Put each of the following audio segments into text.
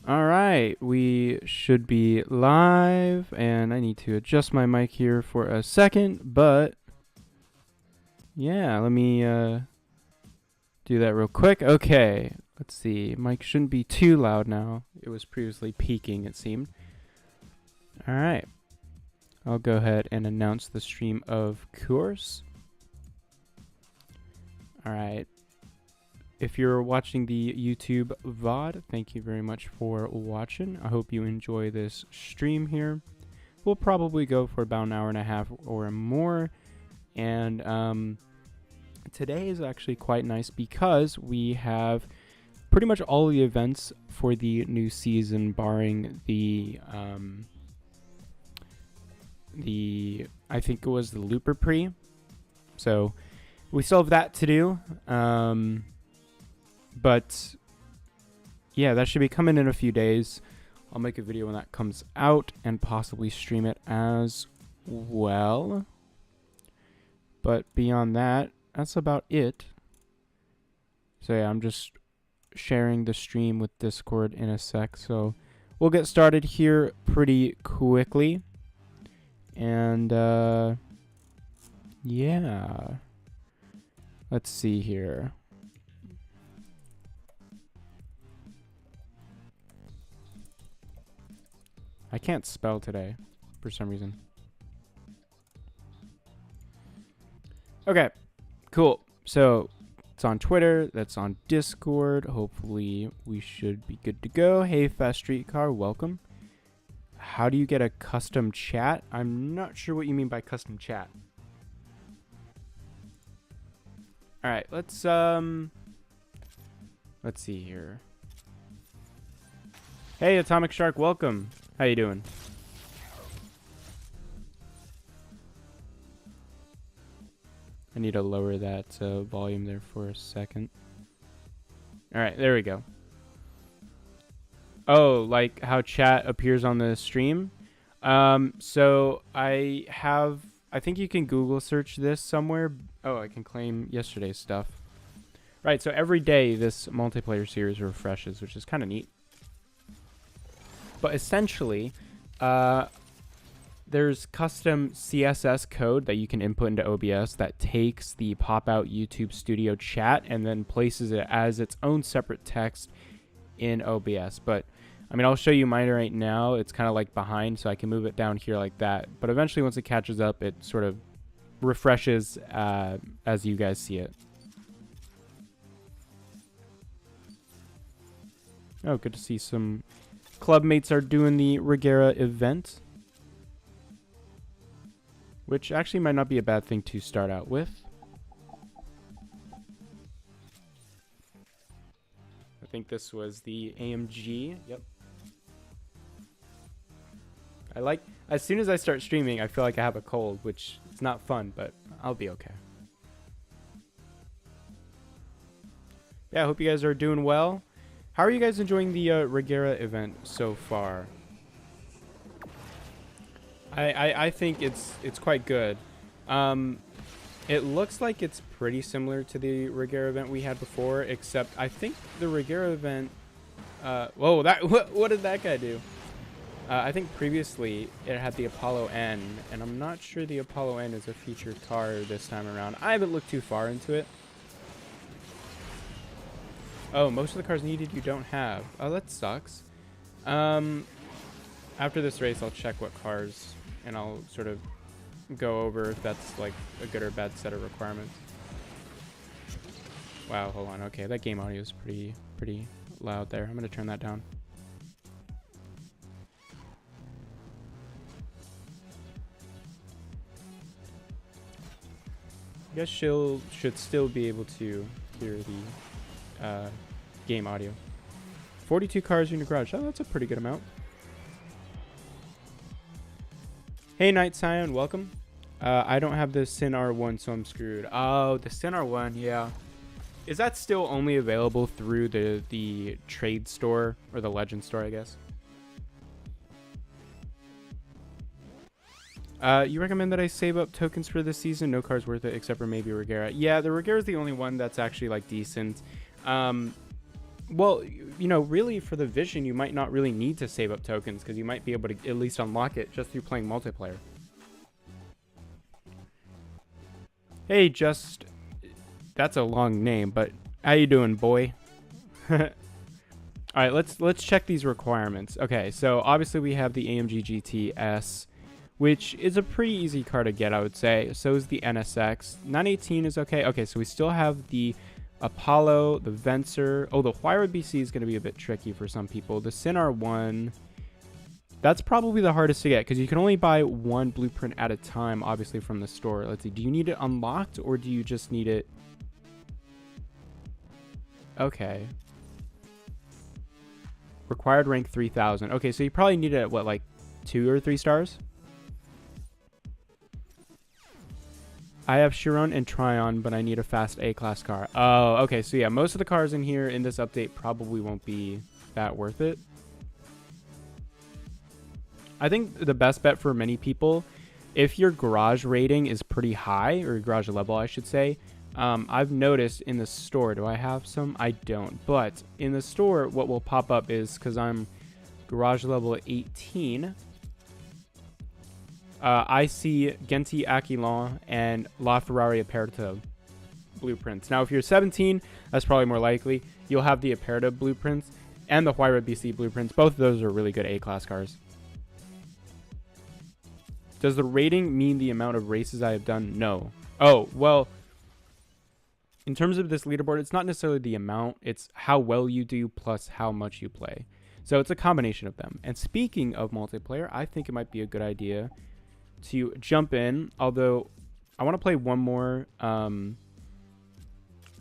All right, we should be live, and I need to adjust my mic here for a second, but yeah, let me do that real quick. Okay, let's see. Mic shouldn't be too loud now. It was previously peaking, it seemed. All right, I'll go ahead and announce the stream, of course. All right. If you're watching the YouTube VOD, thank you very much for watching. I hope you enjoy this stream here. We'll probably go for about an hour and a half or more. And today is actually quite nice because we have pretty much all the events for the new season, barring the I think it was the Looper Pre. So we still have that to do. But yeah, that should be coming in a few days. I'll make a video when that comes out and possibly stream it as well. But beyond that, that's about it. So yeah, I'm just sharing the stream with Discord in a sec. So we'll get started here pretty quickly. And yeah, let's see here. I can't spell today for some reason. Okay, cool. So it's on Twitter. That's on Discord. Hopefully we should be good to go. Hey, Fast Streetcar, welcome. How do you get a custom chat? I'm not sure what you mean by custom chat. All right, let's see here. Hey, Atomic Shark, welcome. How you doing? I need to lower that volume there for a second. All right, there we go. Oh, like how chat appears on the stream? So I think you can Google search this somewhere. Oh, I can claim yesterday's stuff. Right, so every day this multiplayer series refreshes, which is kind of neat. But essentially, there's custom CSS code that you can input into OBS that takes the pop-out YouTube Studio chat and then places it as its own separate text in OBS. But, I mean, I'll show you mine right now. It's kind of like behind, so I can move it down here like that. But eventually, once it catches up, it sort of refreshes as you guys see it. Oh, good to see some club mates are doing the Regera event, which actually might not be a bad thing to start out with. I think this was the AMG. Yep. As soon as I start streaming, I feel like I have a cold, which is not fun, but I'll be okay. Yeah, I hope you guys are doing well. How are you guys enjoying the Regera event so far? I think it's quite good. It looks like it's pretty similar to the Regera event we had before, except I think the Regera event. Whoa! What did that guy do? I think previously it had the Apollo N, and I'm not sure the Apollo N is a featured car this time around. I haven't looked too far into it. Oh, most of the cars needed you don't have. Oh, that sucks. After this race, I'll check what cars, and I'll sort of go over if that's like a good or bad set of requirements. Wow, hold on. Okay, that game audio is pretty loud there. I'm gonna turn that down. I guess she'll should still be able to hear the game audio. 42 cars in your garage. Oh, that's a pretty good amount. Hey, Night Scion, welcome. I don't have the Sin R1, so I'm screwed. Oh, the Sin R1, yeah. Is that still only available through the trade store or the Legend store, I guess? You recommend that I save up tokens for this season? No car's worth it except for maybe Regera. Yeah, the Regera is the only one that's actually like decent. Well, you know, really for the Vision, you might not really need to save up tokens because you might be able to at least unlock it just through playing multiplayer. Hey, that's a long name, but how you doing, boy? All right, let's check these requirements. Okay, so obviously we have the AMG GT-S, which is a pretty easy car to get, I would say. So is the NSX. 918 is okay. Okay, so we still have the Apollo, the Vencer. Oh, the Huayra BC is going to be a bit tricky for some people. The Sin R1, that's probably the hardest to get because you can only buy one blueprint at a time, obviously, from the store. Let's see. Do you need it unlocked or do you just need it? Okay. Required rank 3000. Okay, so you probably need it at what, like 2 or 3 stars? I have Chiron and Tryon, but I need a fast A-class car. Oh, okay. So yeah, most of the cars in here in this update probably won't be that worth it. I think the best bet for many people, if your garage rating is pretty high, or garage level, I should say, I've noticed in the store, do I have some? I don't. But in the store, what will pop up is, because I'm garage level 18, I see Genti Aquilon and LaFerrari Aperta blueprints. Now, if you're 17, that's probably more likely. You'll have the Aperta blueprints and the Huayra BC blueprints. Both of those are really good A-class cars. Does the rating mean the amount of races I have done? No. Oh, well, in terms of this leaderboard, it's not necessarily the amount. It's how well you do plus how much you play. So it's a combination of them. And speaking of multiplayer, I think it might be a good idea to jump in, although I want to play one more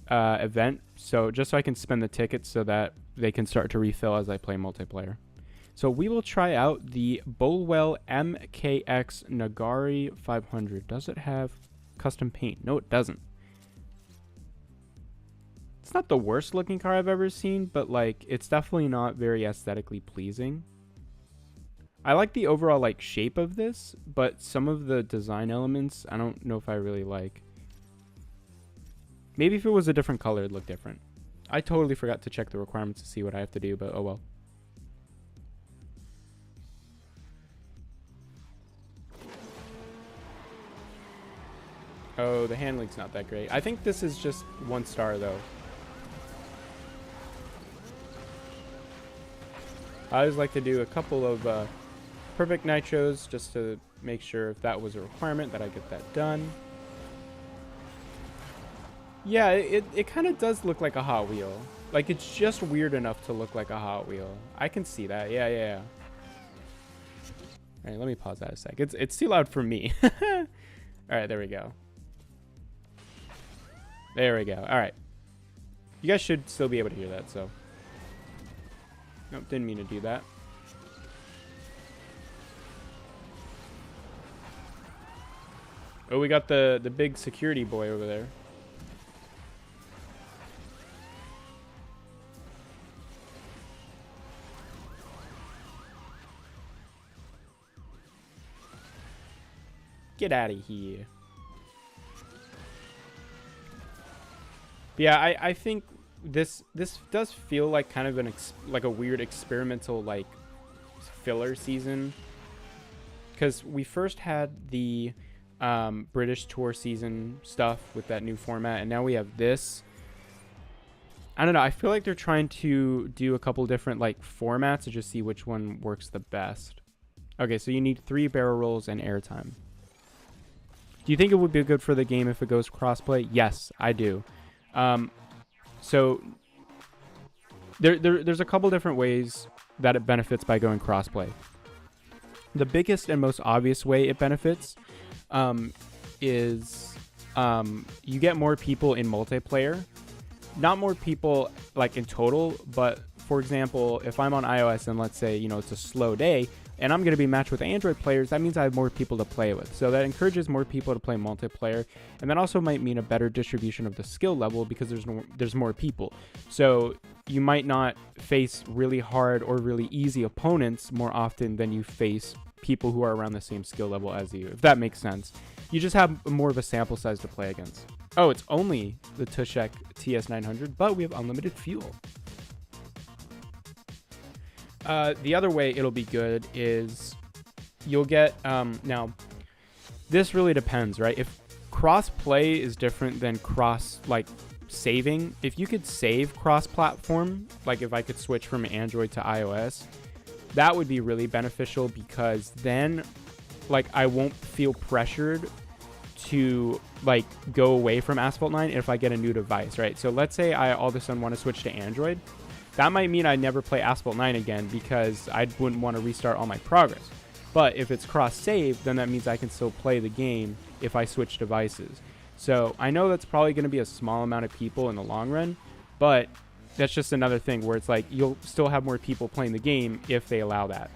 event, so just so I can spend the tickets so that they can start to refill as I play multiplayer. So we will try out the Bolwell MKX Nagari 500. Does it have custom paint? No, it doesn't. It's not the worst looking car I've ever seen, but like it's definitely not very aesthetically pleasing. I like the overall like shape of this, but some of the design elements I don't know if I really like. Maybe if it was a different color it'd look different. I totally forgot to check the requirements to see what I have to do, but oh well. Oh, the handling's not that great. I think this is just 1 star though. I always like to do a couple of perfect nitros just to make sure if that was a requirement that I get that done. Yeah, it kind of does look like a Hot Wheel. Like it's just weird enough to look like a Hot Wheel. I can see that. Yeah. All right, let me pause that a sec. It's too loud for me. All right, there we go. There we go. All right. You guys should still be able to hear that, so. Nope, didn't mean to do that. Oh, we got the big security boy over there. Get out of here. But yeah, I think this does feel like kind of like a weird experimental like filler season, because we first had the British tour season stuff with that new format, and now we have this. I don't know, I feel like they're trying to do a couple different like formats to just see which one works the best. Okay, so you need 3 barrel rolls and airtime. Do you think it would be good for the game if it goes crossplay? Yes, I do. So there's a couple different ways that it benefits by going crossplay. The biggest and most obvious way it benefits is you get more people in multiplayer. Not more people like in total, but for example, if I'm on iOS and let's say, you know, it's a slow day and I'm going to be matched with Android players, that means I have more people to play with. So that encourages more people to play multiplayer. And that also might mean a better distribution of the skill level because there's more people. So you might not face really hard or really easy opponents more often than you face people who are around the same skill level as you, if that makes sense. You just have more of a sample size to play against. Oh, it's only the Tushek TS900, but we have unlimited fuel. The other way it'll be good is you'll get, now, this really depends, right? If cross-play is different than saving, if you could save cross-platform, like if I could switch from Android to iOS, that would be really beneficial, because then, like, I won't feel pressured to, like, go away from Asphalt 9 if I get a new device, right? So let's say I all of a sudden want to switch to Android. That might mean I never play Asphalt 9 again, because I wouldn't want to restart all my progress. But if it's cross-save, then that means I can still play the game if I switch devices. So I know that's probably going to be a small amount of people in the long run, but that's just another thing where it's like you'll still have more people playing the game if they allow that.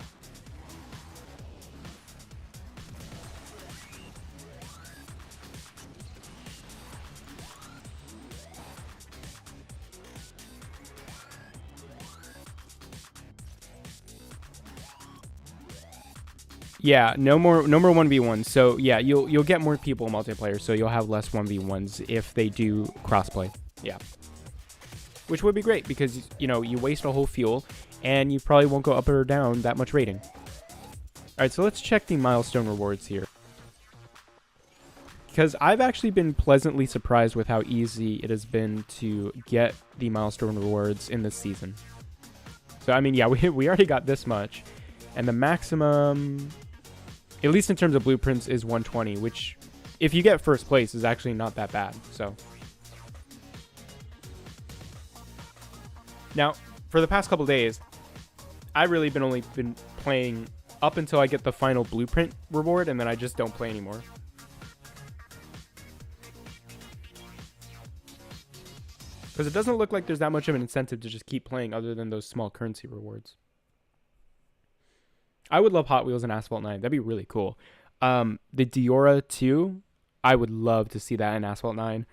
Yeah, no more 1v1s. So yeah, you'll get more people multiplayer, so you'll have less 1v1s if they do crossplay. Yeah. Which would be great, because you know, you waste a whole fuel and you probably won't go up or down that much rating. Alright, so let's check the milestone rewards here. Because I've actually been pleasantly surprised with how easy it has been to get the milestone rewards in this season. So I mean, yeah, we already got this much. And the maximum, at least in terms of blueprints, is 120, which, if you get first place, is actually not that bad. So now, for the past couple days, I've really only been playing up until I get the final blueprint reward, and then I just don't play anymore. Because it doesn't look like there's that much of an incentive to just keep playing other than those small currency rewards. I would love Hot Wheels in Asphalt 9. That'd be really cool. The Diora 2, I would love to see that in Asphalt 9.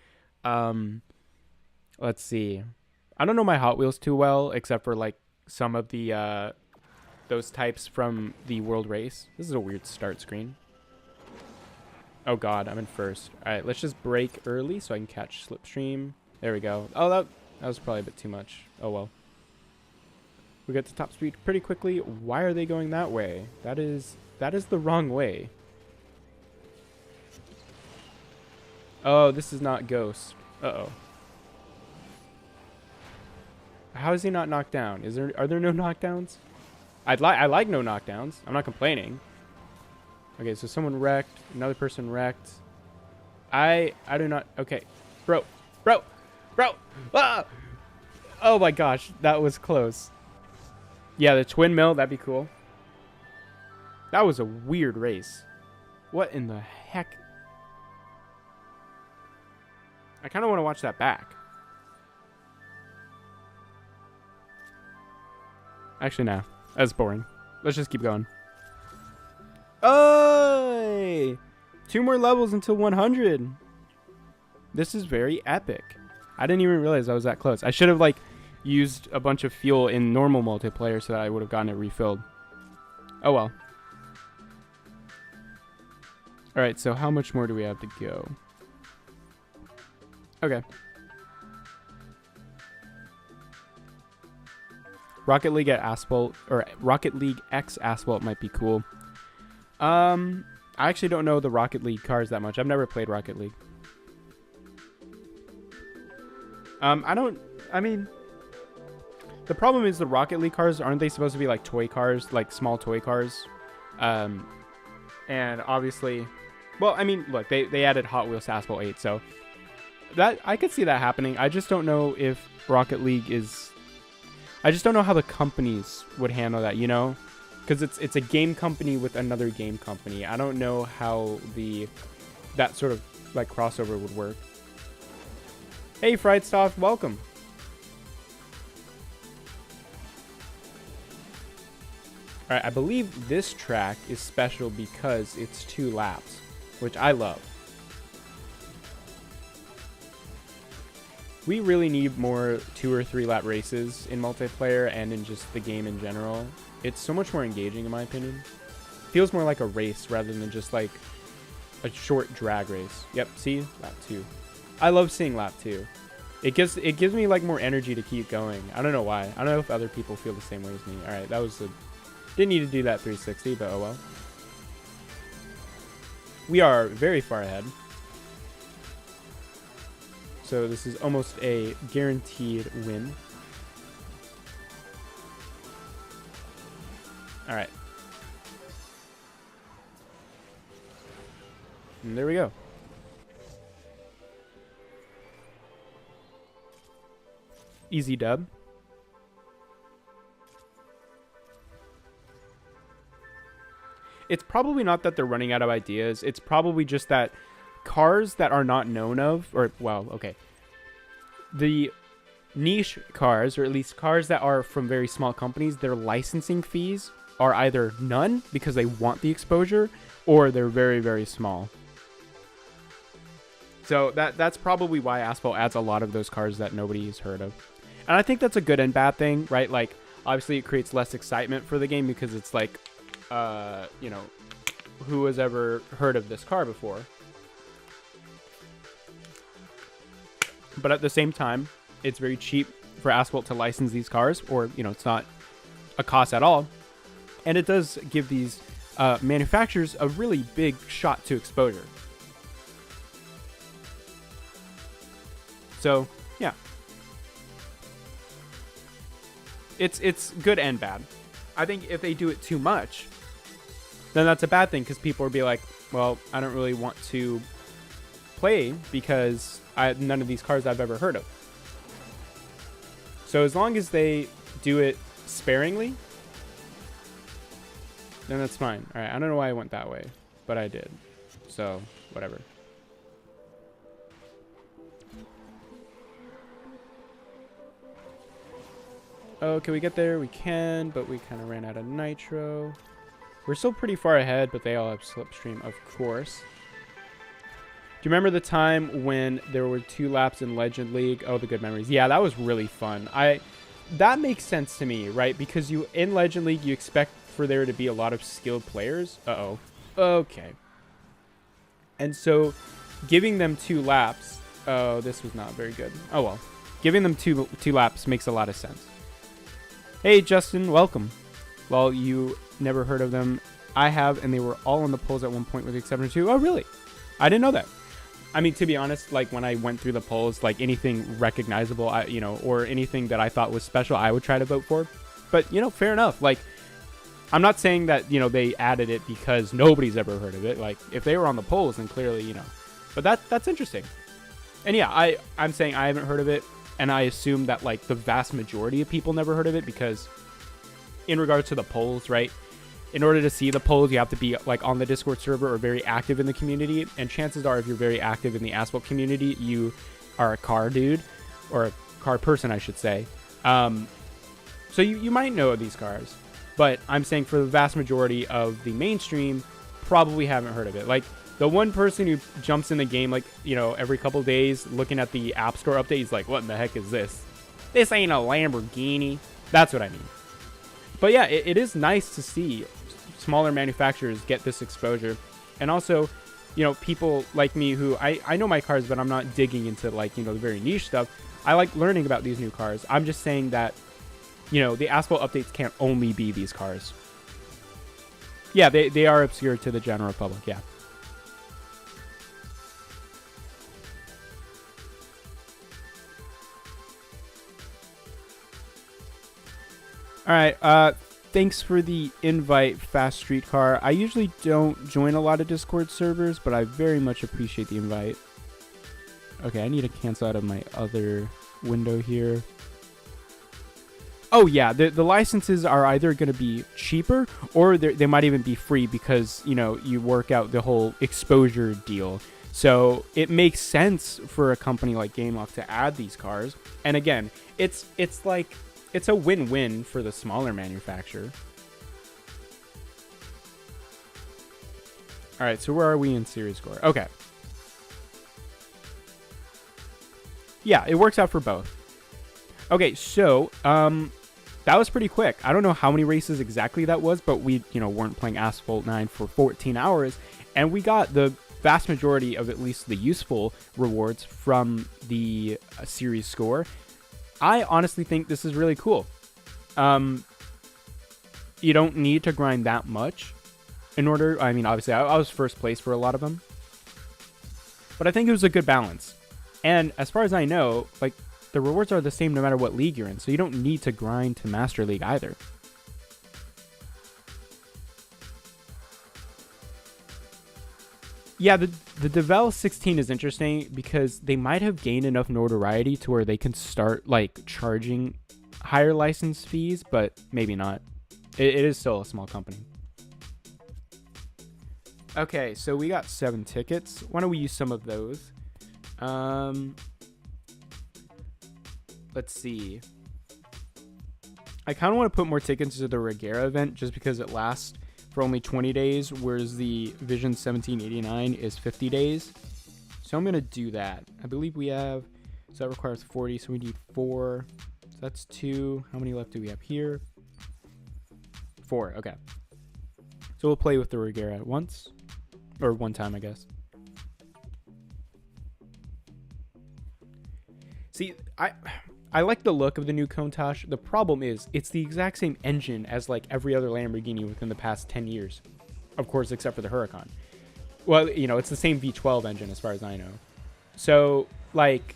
Let's see. I don't know my Hot Wheels too well, except for like some of the those types from the World Race. This is a weird start screen. Oh god, I'm in first. Alright, let's just brake early so I can catch Slipstream. There we go. Oh, that was probably a bit too much. Oh well. We get to top speed pretty quickly. Why are they going that way? That is the wrong way. Oh, this is not Ghost. Uh-oh. How is he not knocked down? Are there no knockdowns? I like no knockdowns. I'm not complaining. Okay, so someone wrecked, another person wrecked. I do not. Okay. Bro. Ah! Oh my gosh, that was close. Yeah, the twin mill, that'd be cool. That was a weird race. What in the heck? I kind of want to watch that back. Actually, no. That's boring. Let's just keep going. Oh! 2 more levels until 100. This is very epic. I didn't even realize I was that close. I should have, like, used a bunch of fuel in normal multiplayer so that I would have gotten it refilled. Oh well. Alright, so how much more do we have to go? Okay. Rocket League at Asphalt, or Rocket League X Asphalt might be cool. I actually don't know the Rocket League cars that much. I've never played Rocket League. I mean, the problem is the Rocket League cars, aren't they supposed to be like toy cars, like small toy cars? And obviously, well, I mean, look, they added Hot Wheels to Asphalt 8, so that I could see that happening. I just don't know if Rocket League is, I just don't know how the companies would handle that, you know? Because it's a game company with another game company. I don't know how that sort of like crossover would work. Hey, Friedstoff, welcome. All right, I believe this track is special because it's 2 laps, which I love. We really need more 2 or 3 lap races in multiplayer and in just the game in general. It's so much more engaging in my opinion. Feels more like a race rather than just like a short drag race. Yep, see? Lap 2. I love seeing lap 2. It gives me like more energy to keep going. I don't know why. I don't know if other people feel the same way as me. All right, that was didn't need to do that 360, but oh well. We are very far ahead. So this is almost a guaranteed win. All right. And there we go. Easy dub. It's probably not that they're running out of ideas. It's probably just that cars that are not known of, or, well, okay. The niche cars, or at least cars that are from very small companies, their licensing fees are either none because they want the exposure, or they're very, very small. So that's probably why Asphalt adds a lot of those cars that nobody's heard of. And I think that's a good and bad thing, right? Like, obviously it creates less excitement for the game because it's like, you know, who has ever heard of this car before? But at the same time, it's very cheap for Asphalt to license these cars, or, you know, it's not a cost at all. And it does give these manufacturers a really big shot to exposure. So, yeah. It's good and bad. I think if they do it too much, then that's a bad thing, because people will be like, well, I don't really want to play because none of these cars I've ever heard of. So as long as they do it sparingly, then that's fine. All right, I don't know why I went that way, but I did. So, whatever. Oh, can we get there? We can, but we kind of ran out of nitro. We're still pretty far ahead, but they all have slipstream, of course. Do you remember the time when there were 2 laps in Legend League? Oh, the good memories. Yeah, that was really fun. That makes sense to me, right? Because in Legend League, you expect for there to be a lot of skilled players. Uh-oh. Okay. And so giving them 2 laps. Oh, this was not very good. Oh, well. Giving them two laps makes a lot of sense. Hey, Justin, welcome. Well, you never heard of them. I have, and they were all on the polls at one point with the exception of 2. Oh, really? I didn't know that. I mean, to be honest, like when I went through the polls, like anything recognizable, you know, or anything that I thought was special, I would try to vote for. But, you know, fair enough. Like, I'm not saying that, you know, they added it because nobody's ever heard of it. Like, if they were on the polls, then clearly, you know. But that's interesting. And yeah, I'm saying I haven't heard of it. And I assume that, like, the vast majority of people never heard of it because in regards to the polls, right? In order to see the polls, you have to be, like, on the Discord server or very active in the community. And chances are, if you're very active in the Asphalt community, you are a car dude. Or a car person, I should say. So you might know these cars. But I'm saying for the vast majority of the mainstream, probably haven't heard of it. Like, the one person who jumps in the game, like, you know, every couple of days looking at the App Store update, he's like, what in the heck is this? This ain't a Lamborghini. That's what I mean. But yeah, it is nice to see smaller manufacturers get this exposure. And also, you know, people like me who, I know my cars, but I'm not digging into, like, you know, the very niche stuff. I like learning about these new cars. I'm just saying that, you know, the Asphalt updates can't only be these cars. Yeah, they are obscure to the general public, yeah. All right, thanks for the invite, Fast Streetcar. I usually don't join a lot of Discord servers, but I very much appreciate the invite. Okay, I need to cancel out of my other window here. Oh yeah, the licenses are either going to be cheaper or they might even be free because, you know, you work out the whole exposure deal. So it makes sense for a company like GameLock to add these cars. And again, it's like, it's a win-win for the smaller manufacturer. All right, so where are we in series score? Okay. Yeah, it works out for both. Okay, so that was pretty quick. I don't know how many races exactly that was, but we, you know, weren't playing Asphalt 9 for 14 hours, and we got the vast majority of at least the useful rewards from the series score. I honestly think this is really cool. You don't need to grind that much in order. I mean, obviously, I was first place for a lot of them, but I think it was a good balance. And as far as I know, like, the rewards are the same no matter what league you're in, so you don't need to grind to Master League either. Yeah, the Devel 16 is interesting because they might have gained enough notoriety to where they can start, like, charging higher license fees, but maybe not. It is still a small company. Okay, so we got 7 tickets. Why don't we use some of those? Let's see. I kind of want to put more tickets to the Regera event just because it lasts for only 20 days, whereas the Vision 1789 is 50 days. So I'm going to do that. I believe we have, so that requires 40, so we need 4. So that's 2. How many left do we have here? 4, okay. So we'll play with the Regera once, or one time, I guess. See, I like the look of the new Countach. The problem is it's the exact same engine as like every other Lamborghini within the past 10 years. Of course, except for the Huracan. Well, you know, it's the same V12 engine as far as I know. So, like,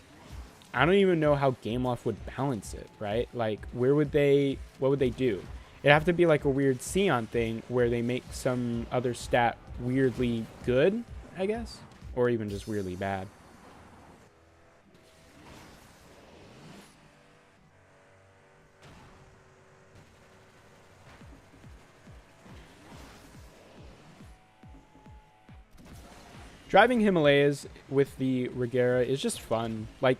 I don't even know how Gameloft would balance it, right? Like, what would they do? It'd have to be like a weird Xeon thing where they make some other stat weirdly good, I guess? Or even just weirdly bad. Driving Himalayas with the Regera is just fun. Like,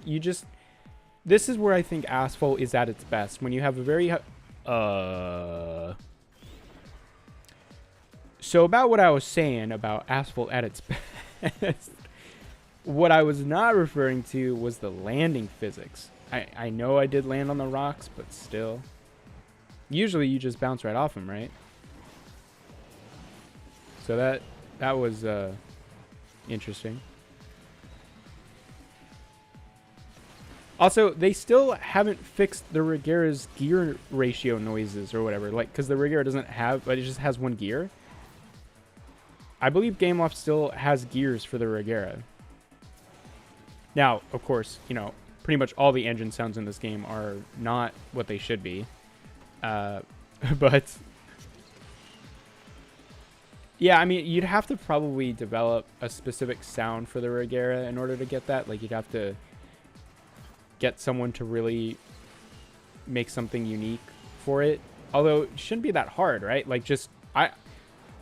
this is where I think Asphalt is at its best. When you have a very... So about what I was saying about Asphalt at its best, what I was not referring to was the landing physics. I know I did land on the rocks, but still. Usually you just bounce right off them, right? So that was... interesting. Also, they still haven't fixed the Regera's gear ratio noises or whatever, like, because the Regera doesn't have, but it just has one gear. I believe Gameloft still has gears for the Regera. Now, of course, you know, pretty much all the engine sounds in this game are not what they should be. But yeah, I mean, you'd have to probably develop a specific sound for the Regera in order to get that. Like, you'd have to get someone to really make something unique for it. Although, it shouldn't be that hard, right? Like, just,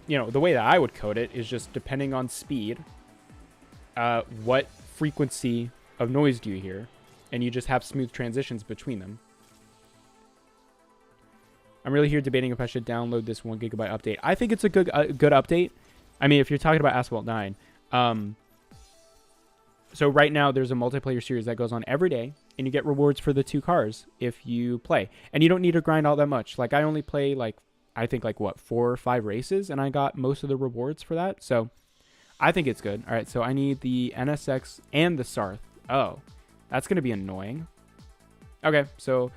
you know, the way that I would code it is just depending on speed, what frequency of noise do you hear? And you just have smooth transitions between them. I'm really here debating if I should download this 1 gigabyte update. I think it's a good update. I mean, if you're talking about Asphalt 9. So right now, there's a multiplayer series that goes on every day, and you get rewards for the 2 cars if you play. And you don't need to grind all that much. Like, I only play, like, I think, like, what, 4 or 5 races, and I got most of the rewards for that. So I think it's good. All right, so I need the NSX and the Sarth. Oh, that's going to be annoying. Okay, so...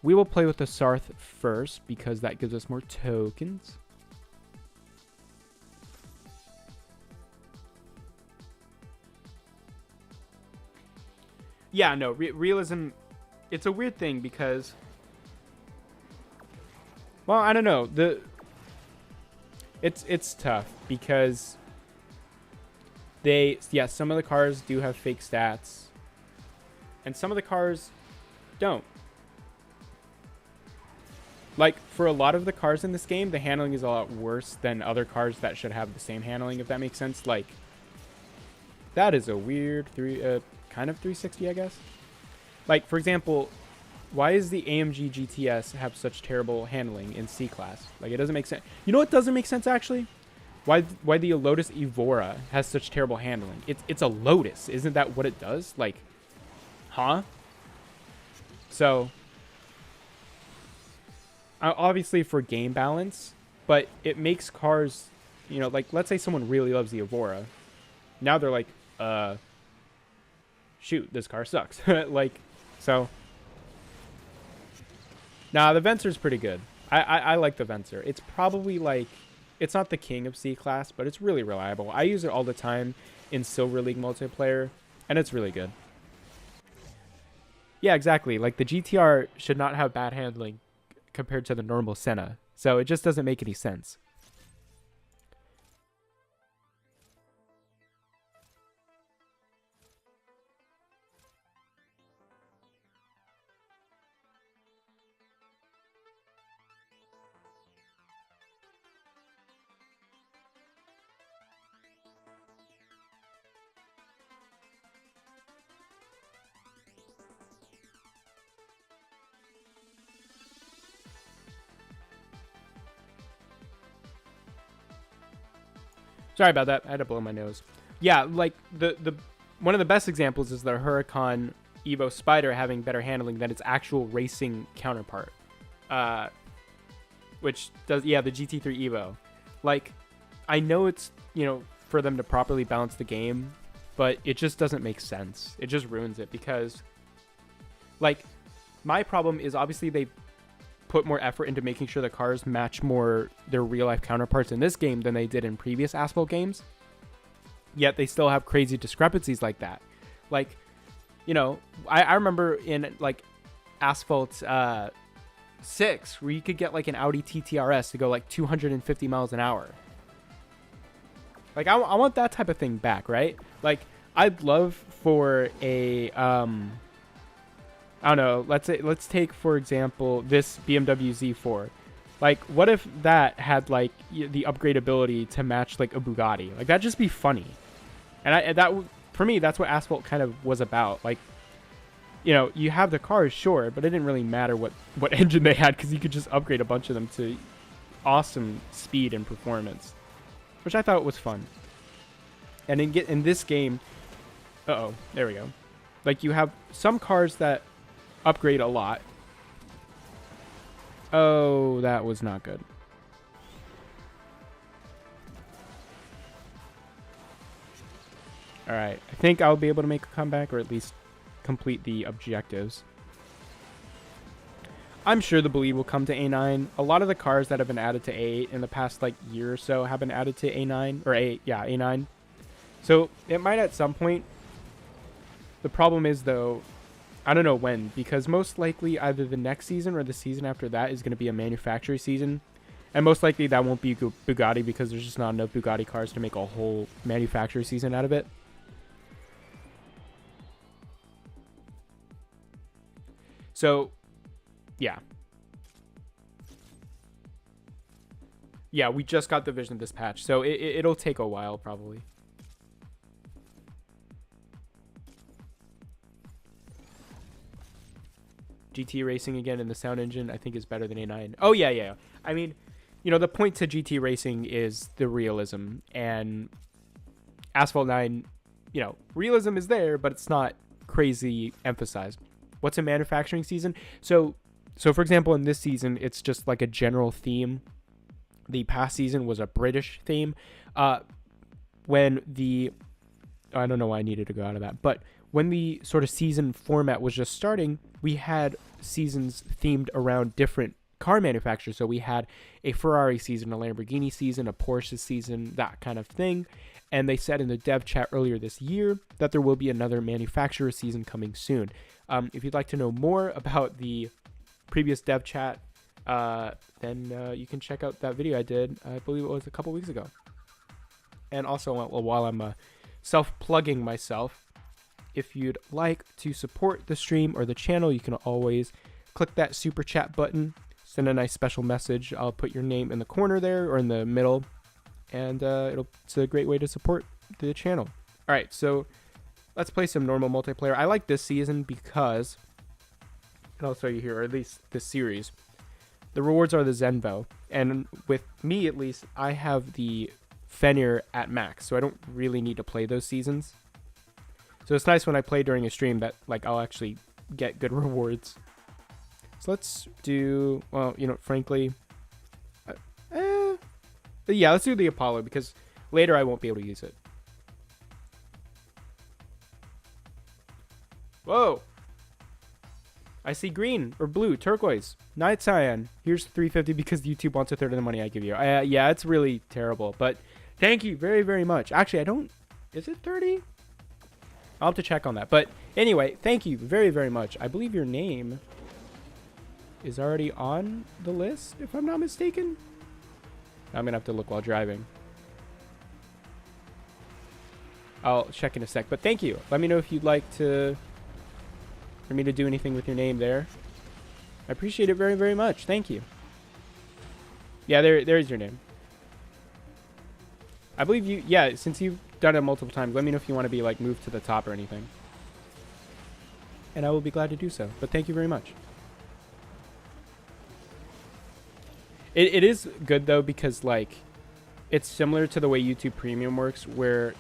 we will play with the Sarth first because that gives us more tokens. Yeah, no, realism, it's a weird thing because, well, I don't know. It's tough because some of the cars do have fake stats and some of the cars don't. Like, for a lot of the cars in this game, the handling is a lot worse than other cars that should have the same handling, if that makes sense. Like, that is a weird kind of 360, I guess. Like, for example, why does the AMG GTS have such terrible handling in C-Class? Like, it doesn't make sense. You know what doesn't make sense, actually? Why the Lotus Evora has such terrible handling. It's a Lotus. Isn't that what it does? Like, huh? So... obviously for game balance, but it makes cars, you know, like, let's say someone really loves the Evora. Now they're like, shoot, this car sucks. Like, so. Nah, the Venser's pretty good. I like the Venser. It's probably like, it's not the king of C-Class, but it's really reliable. I use it all the time in Silver League multiplayer, and it's really good. Yeah, exactly. Like, the GTR should not have bad handling compared to the normal Senna. So it just doesn't make any sense. Sorry about that. I had to blow my nose. Yeah, like the one of the best examples is the Huracan Evo Spider having better handling than its actual racing counterpart. Which does, yeah, the GT3 Evo. Like, I know it's, you know, for them to properly balance the game, but it just doesn't make sense. It just ruins it because, like, my problem is obviously they put more effort into making sure the cars match more their real life counterparts in this game than they did in previous Asphalt games. Yet they still have crazy discrepancies like that. Like, you know, I remember in like Asphalt 6 where you could get like an Audi TTRS to go like 250 miles an hour. Like, I want that type of thing back, right? Like, I'd love for a I don't know, let's take for example this BMW Z4. Like, what if that had like the upgradability to match like a Bugatti? Like, that'd just be funny. And for me, that's what Asphalt kind of was about. Like, you know, you have the cars, sure, but it didn't really matter what engine they had because you could just upgrade a bunch of them to awesome speed and performance, which I thought was fun. And in this game, there we go. Like, you have some cars that upgrade a lot. Oh, that was not good. All right, I think I'll be able to make a comeback, or at least complete the objectives. I'm sure the bleed will come to A9. A lot of the cars that have been added to A8 in the past like year or so have been added to A9 or A9. So it might at some point. The problem is though, I don't know when, because most likely either the next season or the season after that is going to be a manufacturer season. And most likely that won't be Bugatti because there's just not enough Bugatti cars to make a whole manufacturer season out of it. So, yeah. Yeah, we just got the vision of this patch, so it'll take a while probably. GT racing again in the sound engine I think is better than A9. Oh yeah. I mean, you know, the point to GT racing is the realism, and Asphalt 9, you know, realism is there, but it's not crazy emphasized. What's a manufacturing season? So for example, in this season, it's just like a general theme. The past season was a British theme. When the, I don't know why I needed to go out of that, but when the sort of season format was just starting, we had seasons themed around different car manufacturers. So we had a Ferrari season, a Lamborghini season, a Porsche season, that kind of thing. And they said in the dev chat earlier this year that there will be another manufacturer season coming soon. If you'd like to know more about the previous dev chat, then you can check out that video I did, I believe it was a couple weeks ago. And also, while I'm self-plugging myself, if you'd like to support the stream or the channel, you can always click that super chat button, send a nice special message. I'll put your name in the corner there or in the middle, and it's a great way to support the channel. All right, so let's play some normal multiplayer. I like this season because, and I'll show you here, or at least this series, the rewards are the Zenvo, and with me at least, I have the Fenrir at max, so I don't really need to play those seasons. So it's nice when I play during a stream that like I'll actually get good rewards. So let's do, well, you know, frankly, yeah, let's do the Apollo because later I won't be able to use it. Whoa. I see green or blue, turquoise, night cyan. Here's 350 because YouTube wants a third of the money I give you. Yeah, it's really terrible, but thank you very, very much. Actually, I don't, is it 30? I'll have to check on that. But anyway, thank you very, very much. I believe your name is already on the list, if I'm not mistaken. I'm going to have to look while driving. I'll check in a sec, but thank you. Let me know if you'd like for me to do anything with your name there. I appreciate it very, very much. Thank you. Yeah, there's your name. I believe you, yeah, since you've done it multiple times, let me know if you want to be like moved to the top or anything. And I will be glad to do so. But thank you very much. It is good though, because like it's similar to the way YouTube Premium works, where,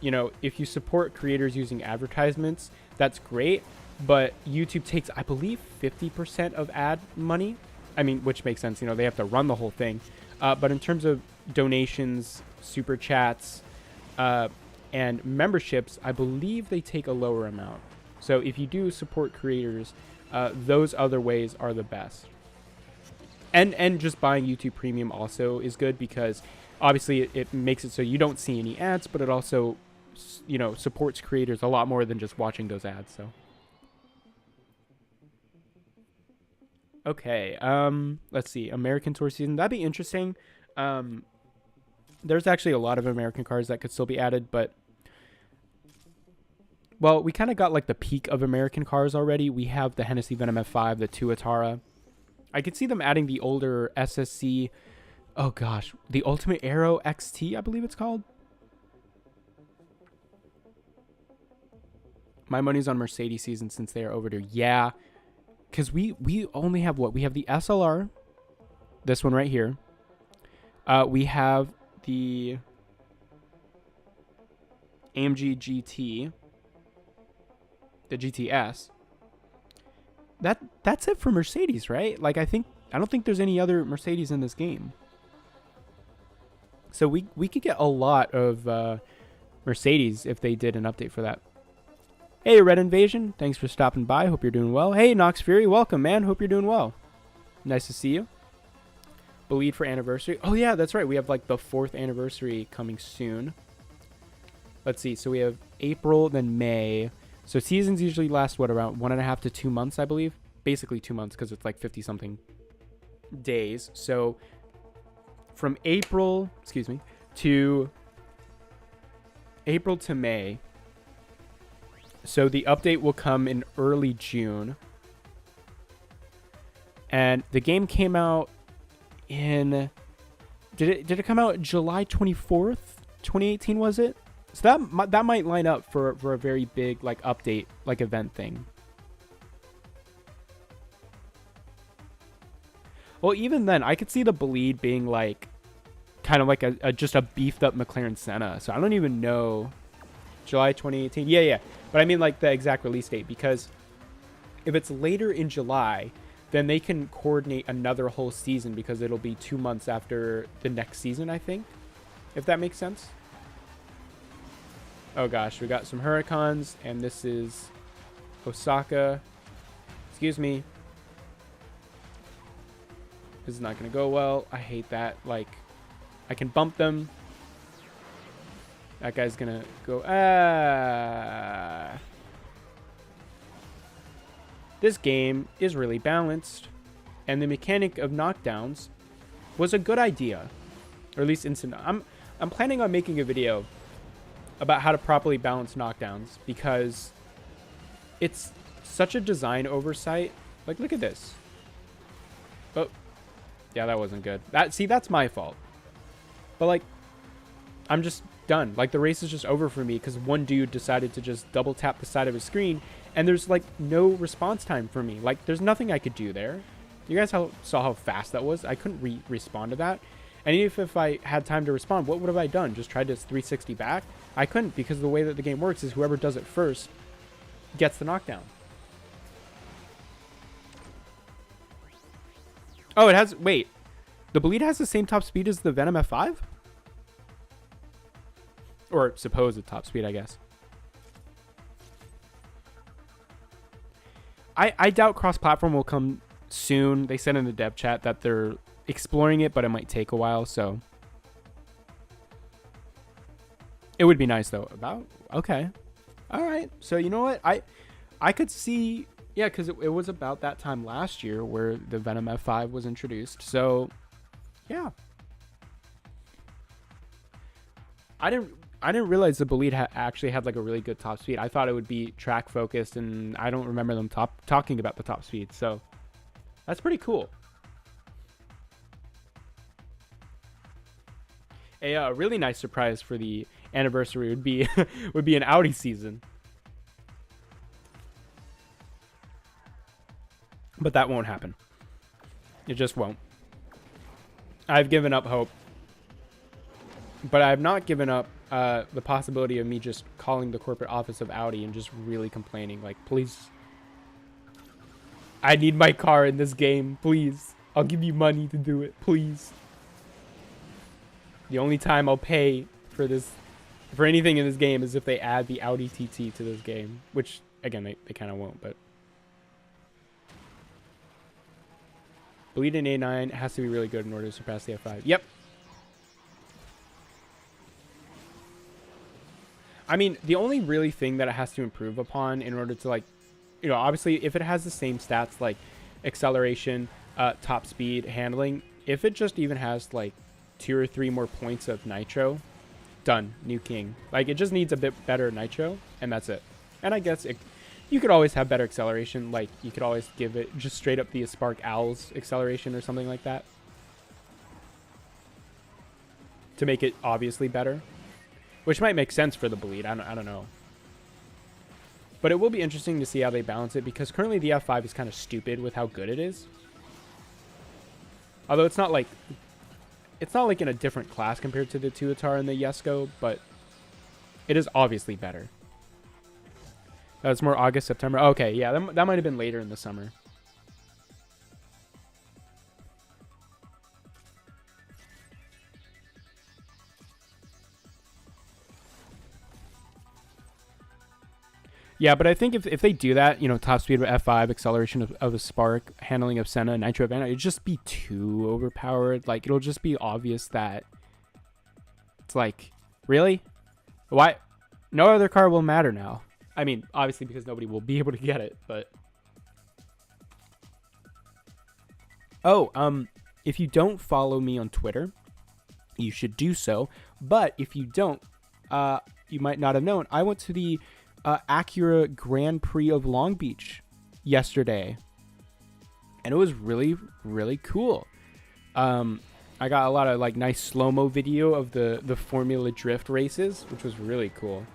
you know, if you support creators using advertisements, that's great. But YouTube takes, I believe, 50% of ad money. I mean, which makes sense. You know, they have to run the whole thing. But in terms of donations, super chats, and memberships, I believe they take a lower amount. So if you do support creators, those other ways are the best. And just buying YouTube Premium also is good, because obviously it makes it so you don't see any ads, but it also, you know, supports creators a lot more than just watching those ads. So. Okay, let's see. American Tour season. That'd be interesting. There's actually a lot of American cars that could still be added, but... Well, we kind of got like the peak of American cars already. We have the Hennessy Venom F5, the Tuatara. I could see them adding the older SSC... Oh gosh, the Ultimate Aero XT, I believe it's called. My money's on Mercedes season since they are overdue. Yeah. Because we only have what? We have the SLR. This one right here. We have the AMG GT. The GTS. That's it for Mercedes, right? Like, I don't think there's any other Mercedes in this game. So we could get a lot of Mercedes if they did an update for that. Hey, Red Invasion. Thanks for stopping by. Hope you're doing well. Hey, Nox Fury. Welcome, man. Hope you're doing well. Nice to see you. Bleed for anniversary. Oh, yeah, that's right. We have, like, the 4th anniversary coming soon. Let's see. So we have April, then May. So seasons usually last, what, around 1.5 to 2 months, I believe? Basically 2 months, because it's, like, 50-something days. So from April, to May... So the update will come in early June. And the game came out in... Did it come out July 24th? 2018, was it? So that might line up for a very big like update, like event thing. Well, even then, I could see the bleed being like kind of like just a beefed up McLaren Senna. So I don't even know. July 2018. Yeah. But I mean like the exact release date, because if it's later in July, then they can coordinate another whole season, because it'll be 2 months after the next season, I think. If that makes sense. Oh gosh, we got some Huracans, and this is Osaka. Excuse me. This is not going to go well. I hate that. Like, I can bump them. That guy's gonna go, This game is really balanced, and the mechanic of knockdowns was a good idea, or at least instant. I'm planning on making a video about how to properly balance knockdowns, because it's such a design oversight. Like, look at this. Oh, yeah, that wasn't good. That's my fault. But like, I'm just done. Like, the race is just over for me because one dude decided to just double tap the side of his screen, and there's like no response time for me. Like, there's nothing I could do there. You guys saw how fast that was. I couldn't respond to that. And even if I had time to respond, what would have I done? Just tried to 360 back? I couldn't, because the way that the game works is whoever does it first gets the knockdown. Oh, it has... Wait. The bleed has the same top speed as the Venom F5? Or supposed top speed, I guess. I doubt cross-platform will come soon. They said in the dev chat that they're exploring it, but it might take a while, so it would be nice though. Okay. All right. So you know what? I could see, yeah, because it was about that time last year where the Venom F5 was introduced. So yeah. I didn't realize the Bolide actually had like a really good top speed. I thought it would be track focused, and I don't remember them talking about the top speed. So that's pretty cool. A really nice surprise for the anniversary would be an Audi season, but that won't happen. It just won't. I've given up hope, but I have not given up the possibility of me just calling the corporate office of Audi and just really complaining, like, please, I need my car in this game, please. I'll give you money to do it, please. The only time I'll pay for anything in this game is if they add the Audi TT to this game, which again they kind of won't. But Bolide in A9 has to be really good in order to surpass the F5. Yep. I mean, the only really thing that it has to improve upon in order to, like, you know, obviously if it has the same stats like acceleration, top speed, handling, if it just even has like 2 or 3 more points of nitro, done, new king. Like, it just needs a bit better nitro, and that's it. And I guess you could always have better acceleration. Like, you could always give it just straight up the Spark Owls acceleration or something like that to make it obviously better, which might make sense for the Bolide. I don't know. But it will be interesting to see how they balance it, because currently the F5 is kind of stupid with how good it is. Although it's not like in a different class compared to the Tuatara and the Jesko, but it is obviously better. That's more August, September. Okay, yeah, that might have been later in the summer. Yeah, but I think if they do that, you know, top speed of F5, acceleration of a Spark, handling of Senna, Nitro Advantage, it'd just be too overpowered. Like, it'll just be obvious that it's like, really? Why? No other car will matter now. I mean, obviously because nobody will be able to get it, but... Oh, if you don't follow me on Twitter, you should do so. But if you don't, you might not have known, I went to the Acura Grand Prix of Long Beach yesterday, and it was really, really cool. I got a lot of like nice slow-mo video of the Formula Drift races, which was really cool.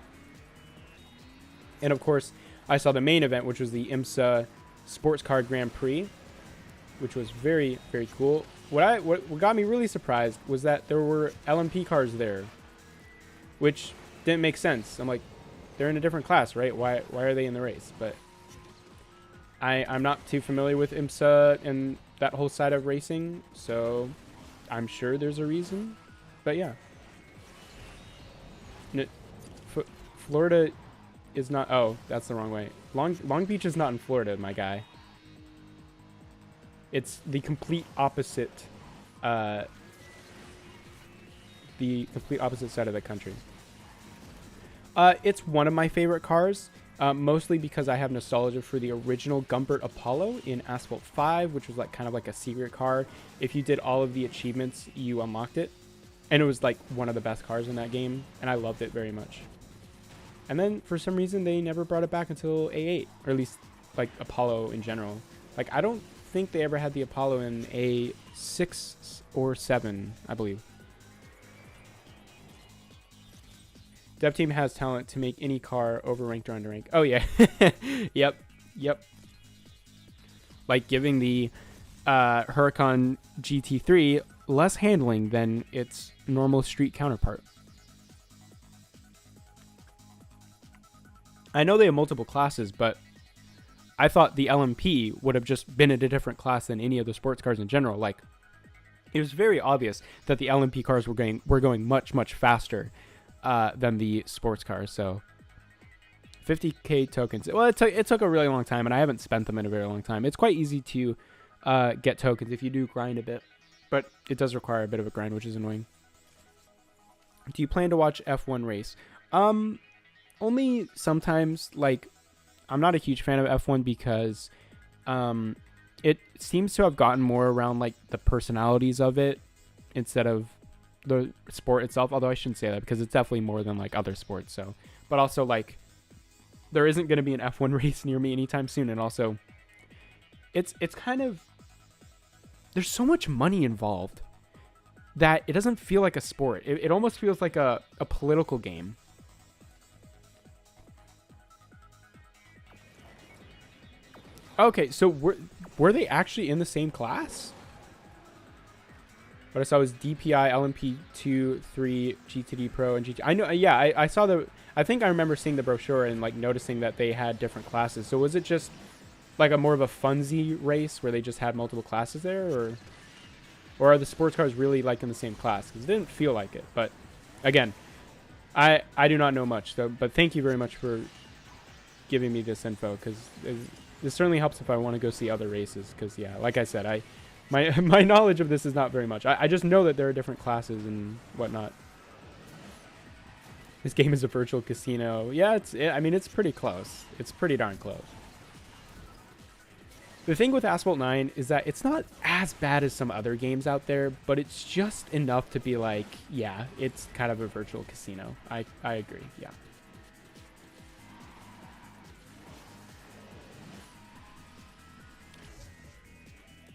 And of course, I saw the main event, which was the IMSA Sports Car Grand Prix, which was very, very cool. What got me really surprised was that there were LMP cars there, which didn't make sense. I'm like, they're in a different class, right? Why are they in the race? But I'm not too familiar with IMSA and that whole side of racing, so I'm sure there's a reason. But yeah. Florida is not... Oh, that's the wrong way. Long Beach is not in Florida, my guy. It's the complete opposite... the complete opposite side of the country. It's one of my favorite cars, mostly because I have nostalgia for the original Gumbert Apollo in Asphalt 5, which was like kind of like a secret car. If you did all of the achievements, you unlocked it. And it was like one of the best cars in that game, and I loved it very much. And then for some reason, they never brought it back until A8, or at least like Apollo in general. Like, I don't think they ever had the Apollo in A6 or 7, I believe. Dev team has talent to make any car overranked or underranked. Oh, yeah. Yep. Like giving the Huracan GT3 less handling than its normal street counterpart. I know they have multiple classes, but I thought the LMP would have just been in a different class than any of the sports cars in general. Like, it was very obvious that the LMP cars were going much, much faster than the sports cars. So 50k tokens. Well, it took a really long time, and I haven't spent them in a very long time. It's quite easy to get tokens if you do grind a bit, but it does require a bit of a grind, which is annoying. Do you plan to watch F1 race? Only sometimes. Like, I'm not a huge fan of F1 because it seems to have gotten more around like the personalities of it instead of the sport itself. Although I shouldn't say that because it's definitely more than like other sports. So, but also like there isn't going to be an F1 race near me anytime soon, and also it's kind of, there's so much money involved that it doesn't feel like a sport. It almost feels like a political game. Okay, so were they actually in the same class? What I saw was DPI, LMP2, 3, GTD Pro, and GT. I know, yeah, I saw I think I remember seeing the brochure and like noticing that they had different classes. So was it just like a more of a funsy race where they just had multiple classes there, or are the sports cars really like in the same class? Because it didn't feel like it. But again, I do not know much. So, but thank you very much for giving me this info, because this certainly helps if I want to go see other races. Because yeah, like I said, my knowledge of this is not very much. I just know that there are different classes and whatnot. This game is a virtual casino. Yeah, I mean, it's pretty close. It's pretty darn close. The thing with Asphalt 9 is that it's not as bad as some other games out there, but it's just enough to be like, yeah, it's kind of a virtual casino. I agree, yeah.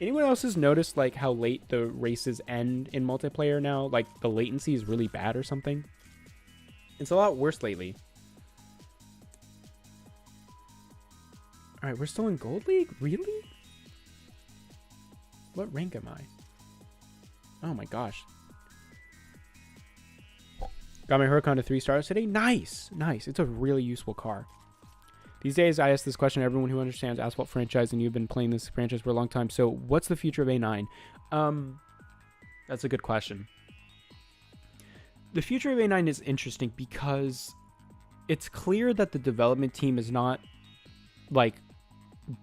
Anyone else has noticed like how late the races end in multiplayer now? Like the latency is really bad or something? It's a lot worse lately. All right, we're still in Gold League? Really? What rank am I? Oh my gosh. Got my Huracan to 3 stars today. Nice, nice. It's a really useful car. These days, I ask this question to everyone who understands Asphalt franchise, and you've been playing this franchise for a long time. So what's the future of A9? That's a good question. The future of A9 is interesting because it's clear that the development team is not like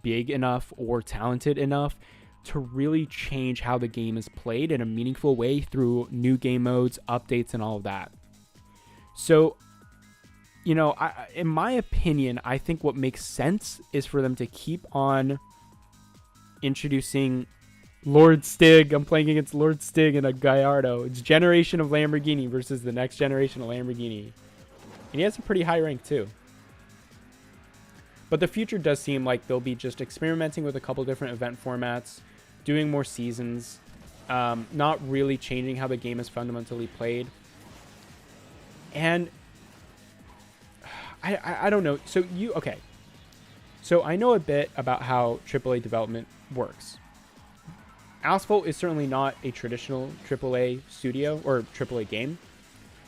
big enough or talented enough to really change how the game is played in a meaningful way through new game modes, updates, and all of that. So, you know, in my opinion, I think what makes sense is for them to keep on introducing Lord Stig. I'm playing against Lord Stig in a Gallardo. It's generation of Lamborghini versus the next generation of Lamborghini. And he has a pretty high rank too. But the future does seem like they'll be just experimenting with a couple different event formats, doing more seasons, not really changing how the game is fundamentally played. And I don't know. So okay. So I know a bit about how AAA development works. Asphalt is certainly not a traditional AAA studio or AAA game,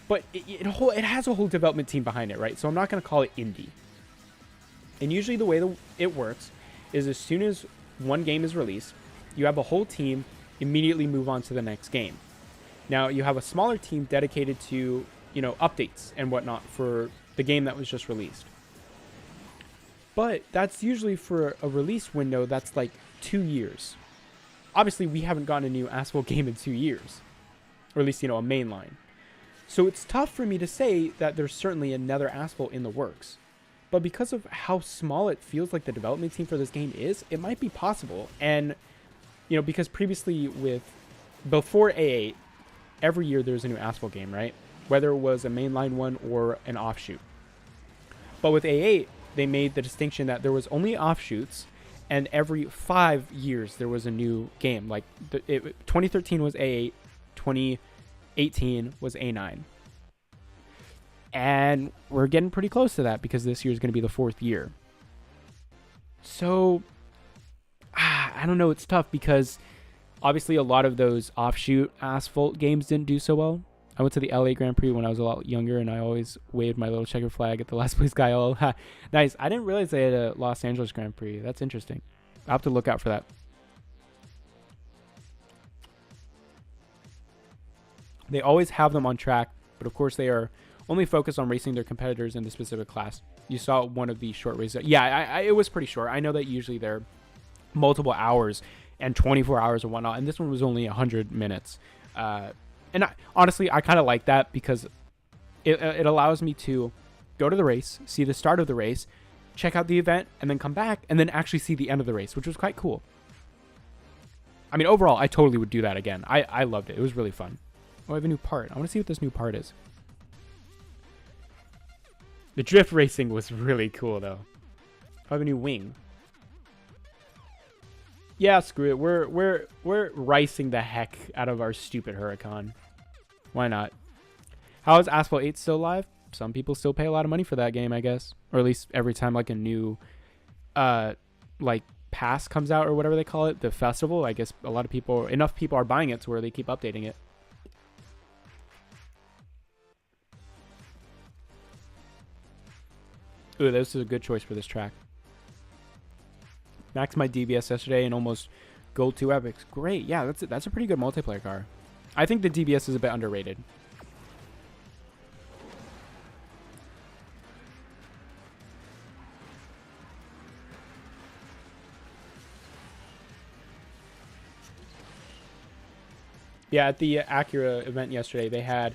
but it has a whole development team behind it, right? So I'm not going to call it indie. And usually the way it works is as soon as one game is released, you have a whole team immediately move on to the next game. Now you have a smaller team dedicated to, you know, updates and whatnot for the game that was just released. But that's usually for a release window that's like 2 years. Obviously, we haven't gotten a new Asphalt game in 2 years, or at least, you know, a mainline. So it's tough for me to say that there's certainly another Asphalt in the works. But because of how small it feels like the development team for this game is, it might be possible. And, you know, because previously before A8, every year there's a new Asphalt game, right? Whether it was a mainline one or an offshoot. But with A8, they made the distinction that there was only offshoots, and every 5 years there was a new game. Like 2013 was A8, 2018 was A9. And we're getting pretty close to that because this year is going to be the 4th year. So, I don't know. It's tough because obviously a lot of those offshoot Asphalt games didn't do so well. I went to the LA Grand Prix when I was a lot younger, and I always waved my little checker flag at the last place guy. Oh, nice. I didn't realize they had a Los Angeles Grand Prix. That's interesting. I'll have to look out for that. They always have them on track, but of course they are only focus on racing their competitors in the specific class. You saw one of the short races. Yeah, it was pretty short. I know that usually they're multiple hours and 24 hours and whatnot, and this one was only 100 minutes. And honestly, I kind of like that because it allows me to go to the race, see the start of the race, check out the event, and then come back and then actually see the end of the race, which was quite cool. I mean, overall, I totally would do that again. I loved it. It was really fun. Oh, I have a new part. I want to see what this new part is. The drift racing was really cool, though. I have a new wing. Yeah, screw it. We're ricing the heck out of our stupid Huracan. Why not? How is Asphalt 8 still live? Some people still pay a lot of money for that game, I guess. Or at least every time like a new like pass comes out or whatever they call it, the festival, I guess enough people are buying it to where they keep updating it. Ooh, this is a good choice for this track. Maxed my DBS yesterday and almost gold 2 epics. Great. Yeah, that's a pretty good multiplayer car. I think the DBS is a bit underrated. Yeah, at the Acura event yesterday, they had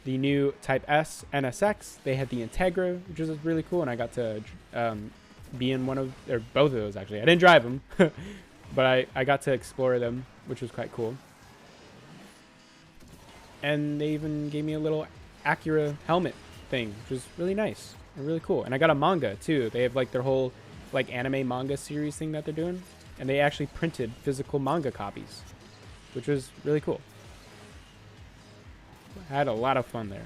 the new Type S NSX. They had the Integra, which was really cool, and I got to be in one of, or both of those actually. I didn't drive them, but I got to explore them, which was quite cool. And they even gave me a little Acura helmet thing, which was really nice and really cool. And I got a manga too. They have like their whole like anime manga series thing that they're doing, and they actually printed physical manga copies, which was really cool. I had a lot of fun there.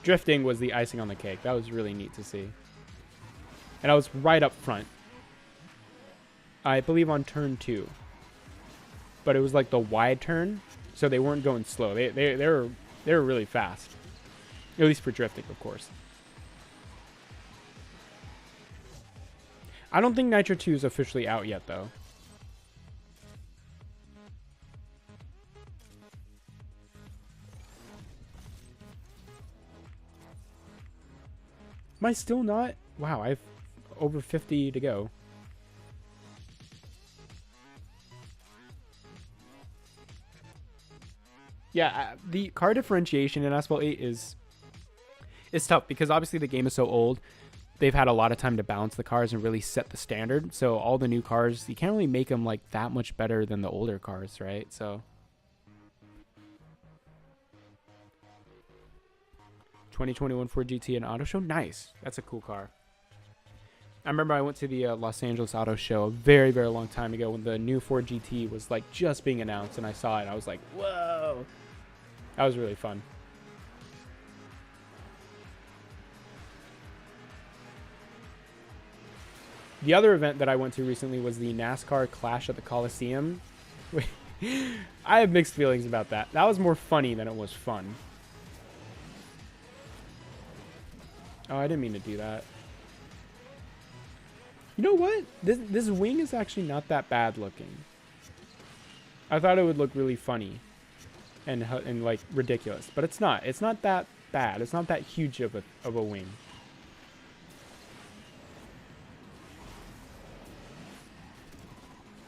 Drifting was the icing on the cake. That was really neat to see. And I was right up front. I believe on turn 2. But it was like the wide turn, so they weren't going slow. They were really fast. At least for drifting, of course. I don't think Nitro 2 is officially out yet, though. Am I still not? Wow, I have over 50 to go. Yeah, the car differentiation in Asphalt 8 is tough because obviously the game is so old. They've had a lot of time to balance the cars and really set the standard. So all the new cars, you can't really make them like that much better than the older cars, right? So 2021 Ford GT and Auto Show, nice. That's a cool car. I remember I went to the Los Angeles Auto Show a very, very long time ago when the new Ford GT was like just being announced, and I saw it. I was like, whoa. That was really fun. The other event that I went to recently was the NASCAR Clash at the Coliseum. I have mixed feelings about that. That was more funny than it was fun. Oh, I didn't mean to do that. You know what? This wing is actually not that bad looking. I thought it would look really funny and like ridiculous, but it's not. It's not that bad. It's not that huge of a wing.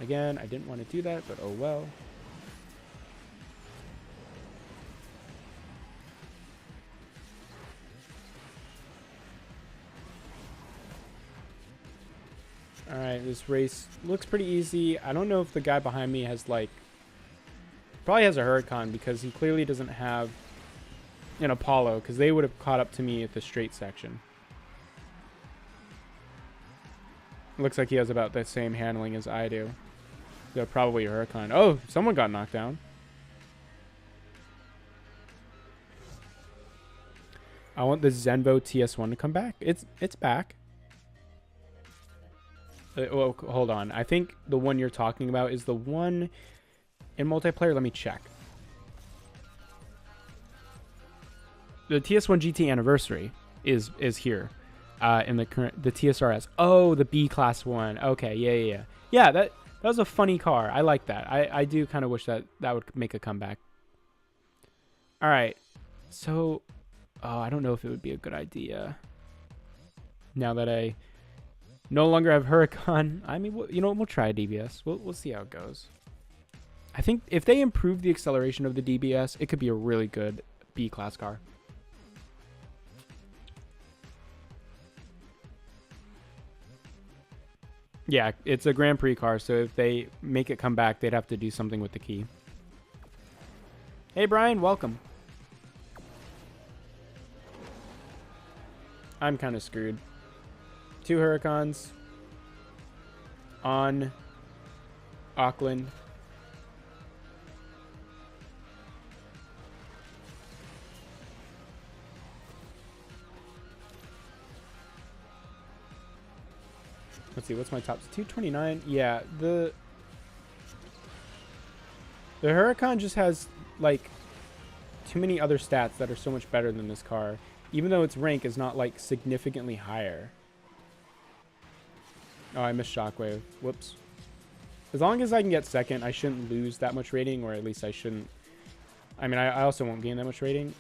Again, I didn't want to do that, but oh well. Alright, this race looks pretty easy. I don't know if the guy behind me has like... Probably has a Huracan because he clearly doesn't have an Apollo, because they would have caught up to me at the straight section. Looks like he has about the same handling as I do. Yeah, probably a Huracan. Oh, someone got knocked down. I want the Zenvo TS1 to come back. It's back. Well, hold on. I think the one you're talking about is the one in multiplayer. Let me check. The TS1 GT Anniversary is here in the TSRS. Oh, the B class one. Okay, yeah. Yeah, That was a funny car. I like that. I do kind of wish that that would make a comeback. All right. So, oh, I don't know if it would be a good idea. Now that I no longer have Huracan. I mean, you know what? We'll try DBS. We'll see how it goes. I think if they improve the acceleration of the DBS, it could be a really good B-class car. Yeah, it's a Grand Prix car, so if they make it come back, they'd have to do something with the key. Hey, Brian, welcome. I'm kind of screwed. 2 Huracans on Auckland. Let's see, what's my top? 229. Yeah, the Huracan just has like too many other stats that are so much better than this car, even though its rank is not like significantly higher. Oh, I missed Shockwave. Whoops. As long as I can get second, I shouldn't lose that much rating, or at least I shouldn't. I mean, I also won't gain that much rating.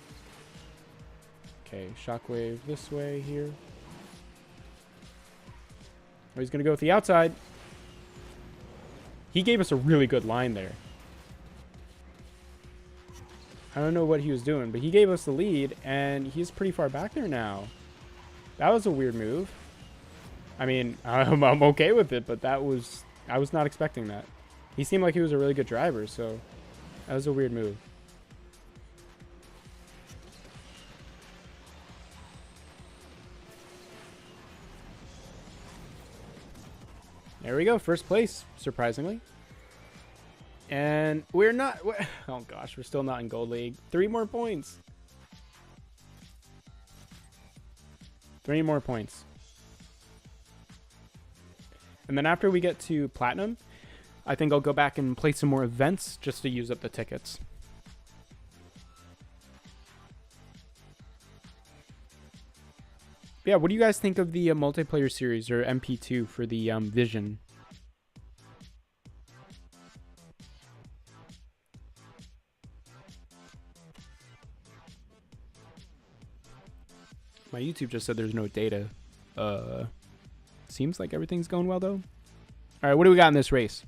Okay, Shockwave this way here. Oh, he's going to go with the outside. He gave us a really good line there. I don't know what he was doing, but he gave us the lead, and he's pretty far back there now. That was a weird move. I mean, I'm okay with it, but I was not expecting that. He seemed like he was a really good driver, so that was a weird move. There we go, first place, surprisingly. And we're not, oh gosh, we're still not in Gold League. 3 more points. 3 more points. And then after we get to Platinum, I think I'll go back and play some more events just to use up the tickets. Yeah, what do you guys think of the multiplayer series, or MP2, for the Vision? My YouTube just said there's no data. Seems like everything's going well, though. All right, what do we got in this race?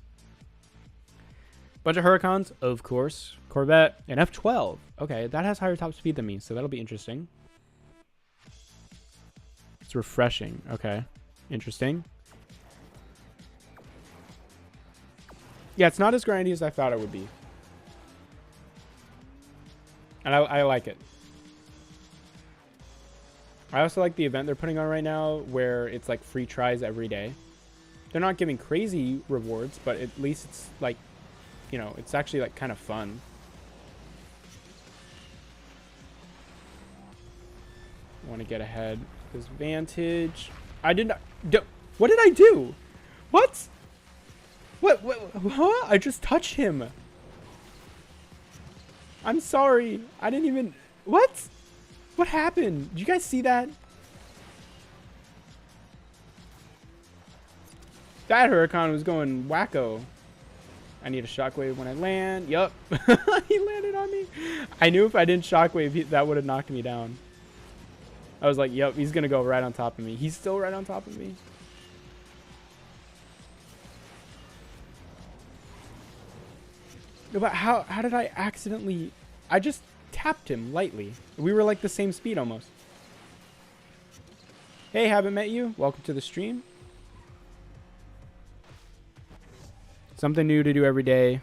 Bunch of Huracans, of course. Corvette, and F12. Okay, that has higher top speed than me, so that'll be interesting. It's refreshing. Okay, interesting. Yeah, it's not as grindy as I thought it would be. And I like it. I also like the event they're putting on right now, where it's like free tries every day. They're not giving crazy rewards, but at least it's like, you know, it's actually like kind of fun. I want to get ahead. This Vantage. I did not. What did I do? What? What? Huh? I just touched him. I'm sorry. I didn't even. What? What happened? Did you guys see that? That Huracan was going wacko. I need a shockwave when I land. Yup. He landed on me. I knew if I didn't shockwave, that would have knocked me down. I was like, yup, he's going to go right on top of me. He's still right on top of me. But how did I accidentally... I just tapped him lightly. We were like the same speed almost. Hey, haven't met you. Welcome to the stream. Something new to do every day.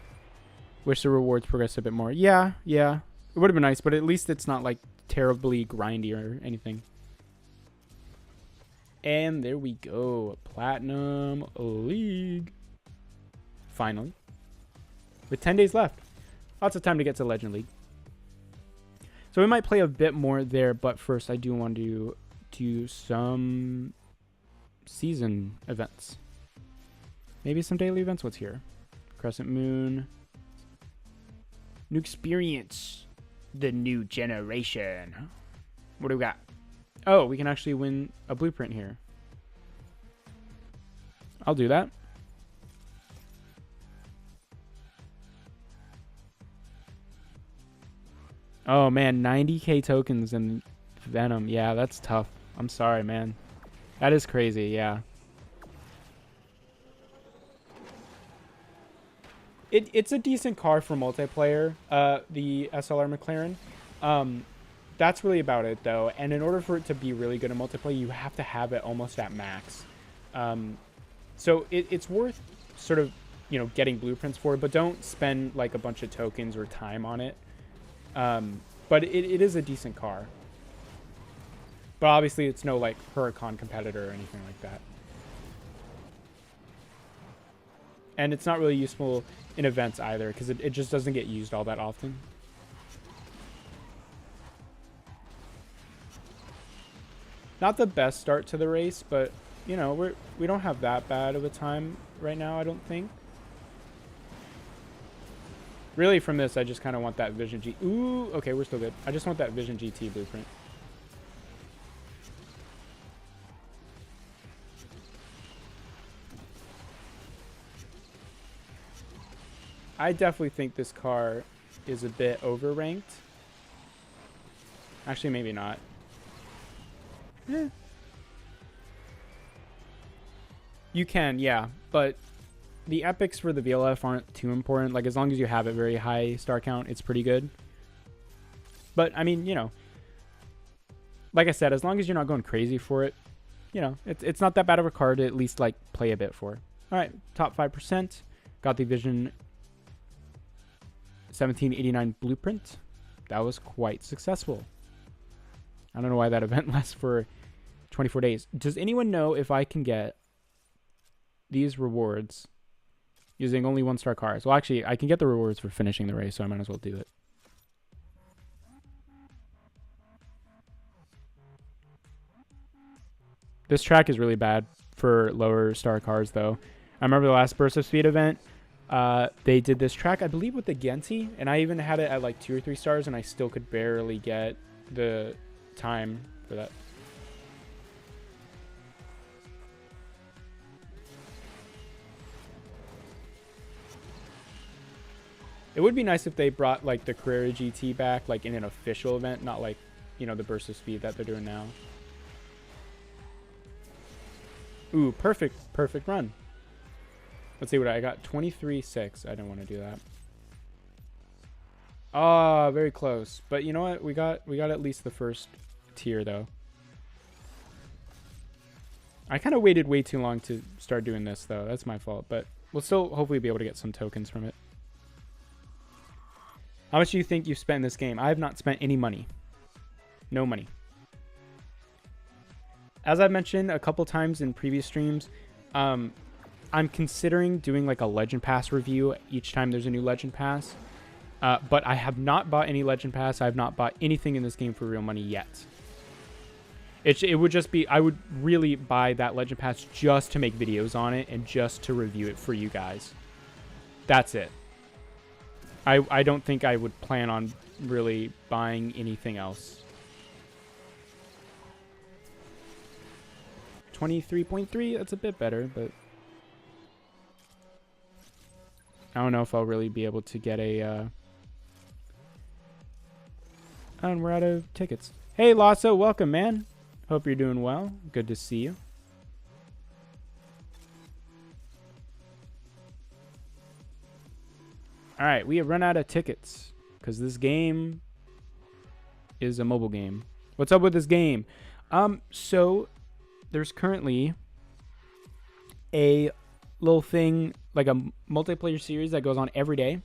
Wish the rewards progressed a bit more. Yeah. It would have been nice, but at least it's not like terribly grindy or anything. And there we go. Platinum League. Finally. With 10 days left. Lots of time to get to Legend League. So we might play a bit more there, but first I do want to do some season events. Maybe some daily events. What's here? Crescent Moon. New experience. The new generation. What do we got? Oh, we can actually win a blueprint here. I'll do that. Oh, man, 90k tokens in Venom. Yeah, that's tough. I'm sorry, man. That is crazy, yeah. It's a decent car for multiplayer, the SLR McLaren. That's really about it, though. And in order for it to be really good in multiplayer, you have to have it almost at max. So it's worth sort of, you know, getting blueprints for it, but don't spend like a bunch of tokens or time on it. But it is a decent car. But obviously it's no like Huracan competitor or anything like that. And it's not really useful in events either, because it just doesn't get used all that often. Not the best start to the race, but you know, we don't have that bad of a time right now, I don't think. Really, from this, I just kind of want that Vision G. Ooh, okay, we're still good. I just want that Vision GT blueprint. I definitely think this car is a bit overranked. Actually, maybe not. You can, yeah, but the epics for the VLF aren't too important. Like, as long as you have a very high star count, it's pretty good. But, I mean, you know, like I said, as long as you're not going crazy for it, you know, it's not that bad of a car to at least, like, play a bit for. All right, top 5%. Got the Vision 1789 blueprint. That was quite successful. I don't know why that event lasts for 24 days. Does anyone know if I can get these rewards using only 1-star cars? Well, actually, I can get the rewards for finishing the race, so I might as well do it. This track is really bad for lower star cars, though. I remember the last Burst of Speed event. They did this track, I believe, with the Genti, and I even had it at like 2 or 3 stars, and I still could barely get the time for that. It would be nice if they brought like the Carrera GT back, like in an official event, not like, you know, the Burst of Speed that they're doing now. Ooh, perfect run. Let's see what I got. 23.6. I didn't want to do that. Ah, very close. But you know what? We got at least the first tier though. I kind of waited way too long to start doing this though. That's my fault. But we'll still hopefully be able to get some tokens from it. How much do you think you've spent in this game? I have not spent any money. No money. As I've mentioned a couple times in previous streams, I'm considering doing like a Legend Pass review each time there's a new Legend Pass. But I have not bought any Legend Pass. I have not bought anything in this game for real money yet. It would just be, I would really buy that Legend Pass just to make videos on it and just to review it for you guys. That's it. I don't think I would plan on really buying anything else. 23.3, that's a bit better, but I don't know if I'll really be able to get a and we're out of tickets. Hey Lasso, welcome man. Hope you're doing well. Good to see you. All right, we have run out of tickets because this game is a mobile game. What's up with this game? So there's currently a little thing, like a multiplayer series that goes on every day.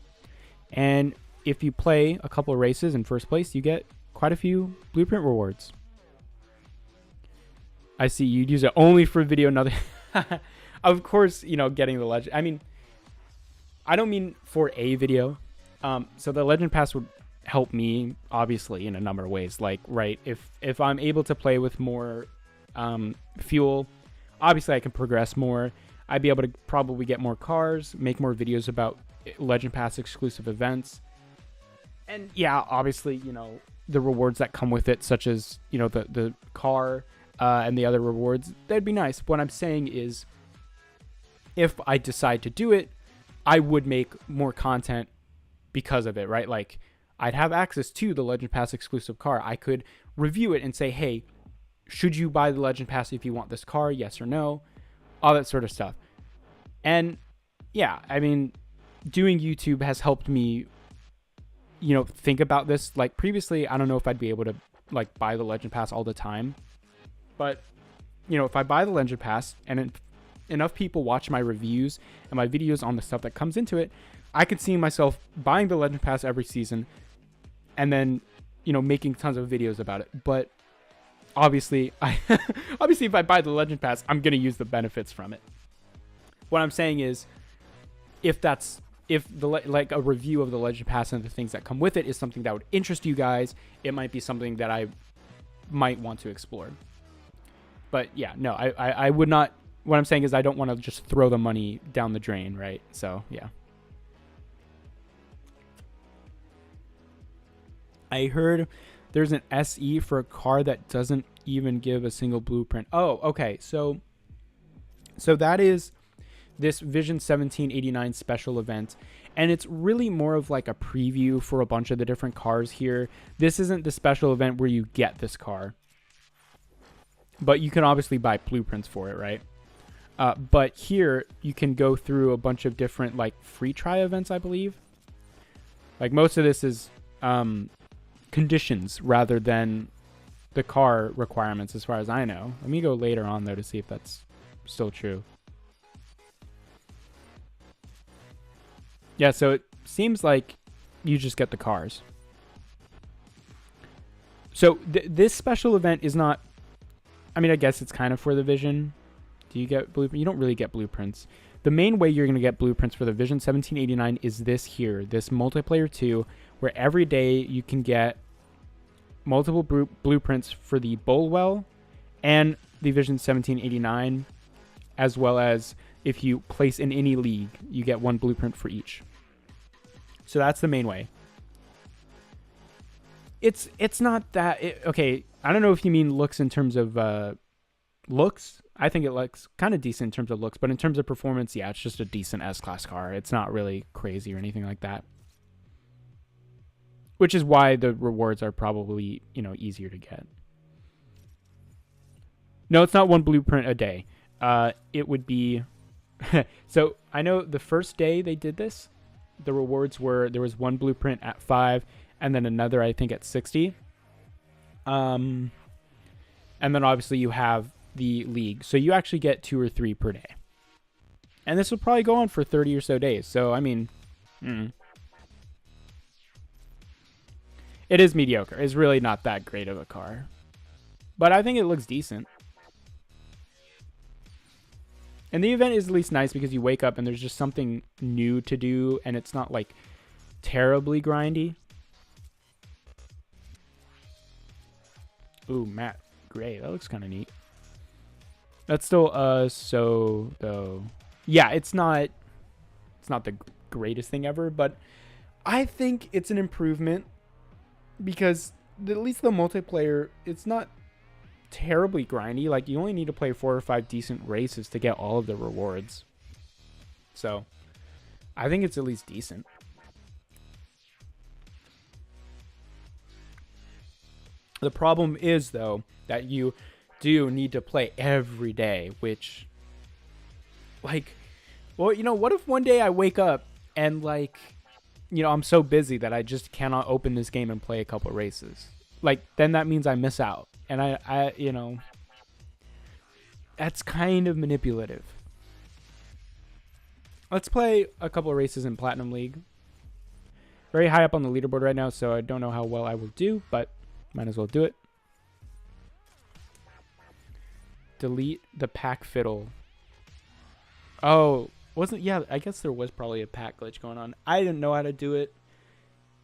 And if you play a couple of races in first place, you get quite a few blueprint rewards. I see you'd use it only for video, nothing. Of course, you know, getting the legend. I mean, I don't mean for a video. So the Legend Pass would help me, obviously, in a number of ways. Like, right, if I'm able to play with more fuel, obviously I can progress more. I'd be able to probably get more cars, make more videos about Legend Pass exclusive events. And yeah, obviously, you know, the rewards that come with it, such as, you know, the car and the other rewards, that'd be nice. What I'm saying is, if I decide to do it, I would make more content because of it, right? Like, I'd have access to the Legend Pass exclusive car. I could review it and say, hey, should you buy the Legend Pass if you want this car? Yes or no? All that sort of stuff. And yeah, I mean, doing YouTube has helped me, you know, think about this. Like previously, I don't know if I'd be able to like buy the Legend Pass all the time. But, you know, if I buy the Legend Pass and enough people watch my reviews and my videos on the stuff that comes into it, I could see myself buying the Legend Pass every season and then, you know, making tons of videos about it. But obviously, obviously, if I buy the Legend Pass, I'm going to use the benefits from it. What I'm saying is, if like a review of the Legend Pass and the things that come with it is something that would interest you guys, it might be something that I might want to explore. But yeah, no, I would not. What I'm saying is I don't want to just throw the money down the drain, right? So yeah. I heard there's an SE for a car that doesn't even give a single blueprint. Oh, okay. So that is this Vision 1789 special event, and it's really more of like a preview for a bunch of the different cars here. This isn't the special event where you get this car, but you can obviously buy blueprints for it, right? But here you can go through a bunch of different like free try events, I believe. Like most of this is conditions rather than the car requirements, as far as I know. Let me go later on though to see if that's still true. Yeah, so it seems like you just get the cars. So this special event is not, I mean, I guess it's kind of for the Vision. Do you get blueprints? You don't really get blueprints. The main way you're going to get blueprints for the Vision 1789 is this here, this multiplayer 2, where every day you can get multiple blueprints for the Bulwell and the Vision 1789, as well as if you place in any league, you get one blueprint for each. So that's the main way. It's not that... okay, I don't know if you mean looks in terms of looks. I think it looks kind of decent in terms of looks, but in terms of performance, yeah, it's just a decent S-Class car. It's not really crazy or anything like that. Which is why the rewards are probably, you know, easier to get. No, it's not one blueprint a day. It would be... So, I know the first day they did this, the rewards were, there was one blueprint at 5, and then another, I think, at 60. And then obviously you have the league. So you actually get 2 or 3 per day. And this will probably go on for 30 or so days. So, I mean... It is mediocre. It's really not that great of a car. But I think it looks decent. And the event is at least nice because you wake up and there's just something new to do. And it's not like terribly grindy. Ooh, matte gray. That looks kind of neat. That's still so though. Yeah, it's not the greatest thing ever, but I think it's an improvement because at least the multiplayer, it's not terribly grindy. Like you only need to play 4 or 5 decent races to get all of the rewards. So I think it's at least decent. The problem is though that you do need to play every day, which, like, well, you know, what if one day I wake up and, like, you know, I'm so busy that I just cannot open this game and play a couple races? Like, then that means I miss out. And I you know, that's kind of manipulative. Let's play a couple of races in Platinum League. Very high up on the leaderboard right now, so I don't know how well I will do, but might as well do it. Delete the pack fiddle. Oh, wasn't... Yeah, I guess there was probably a pack glitch going on. I didn't know how to do it.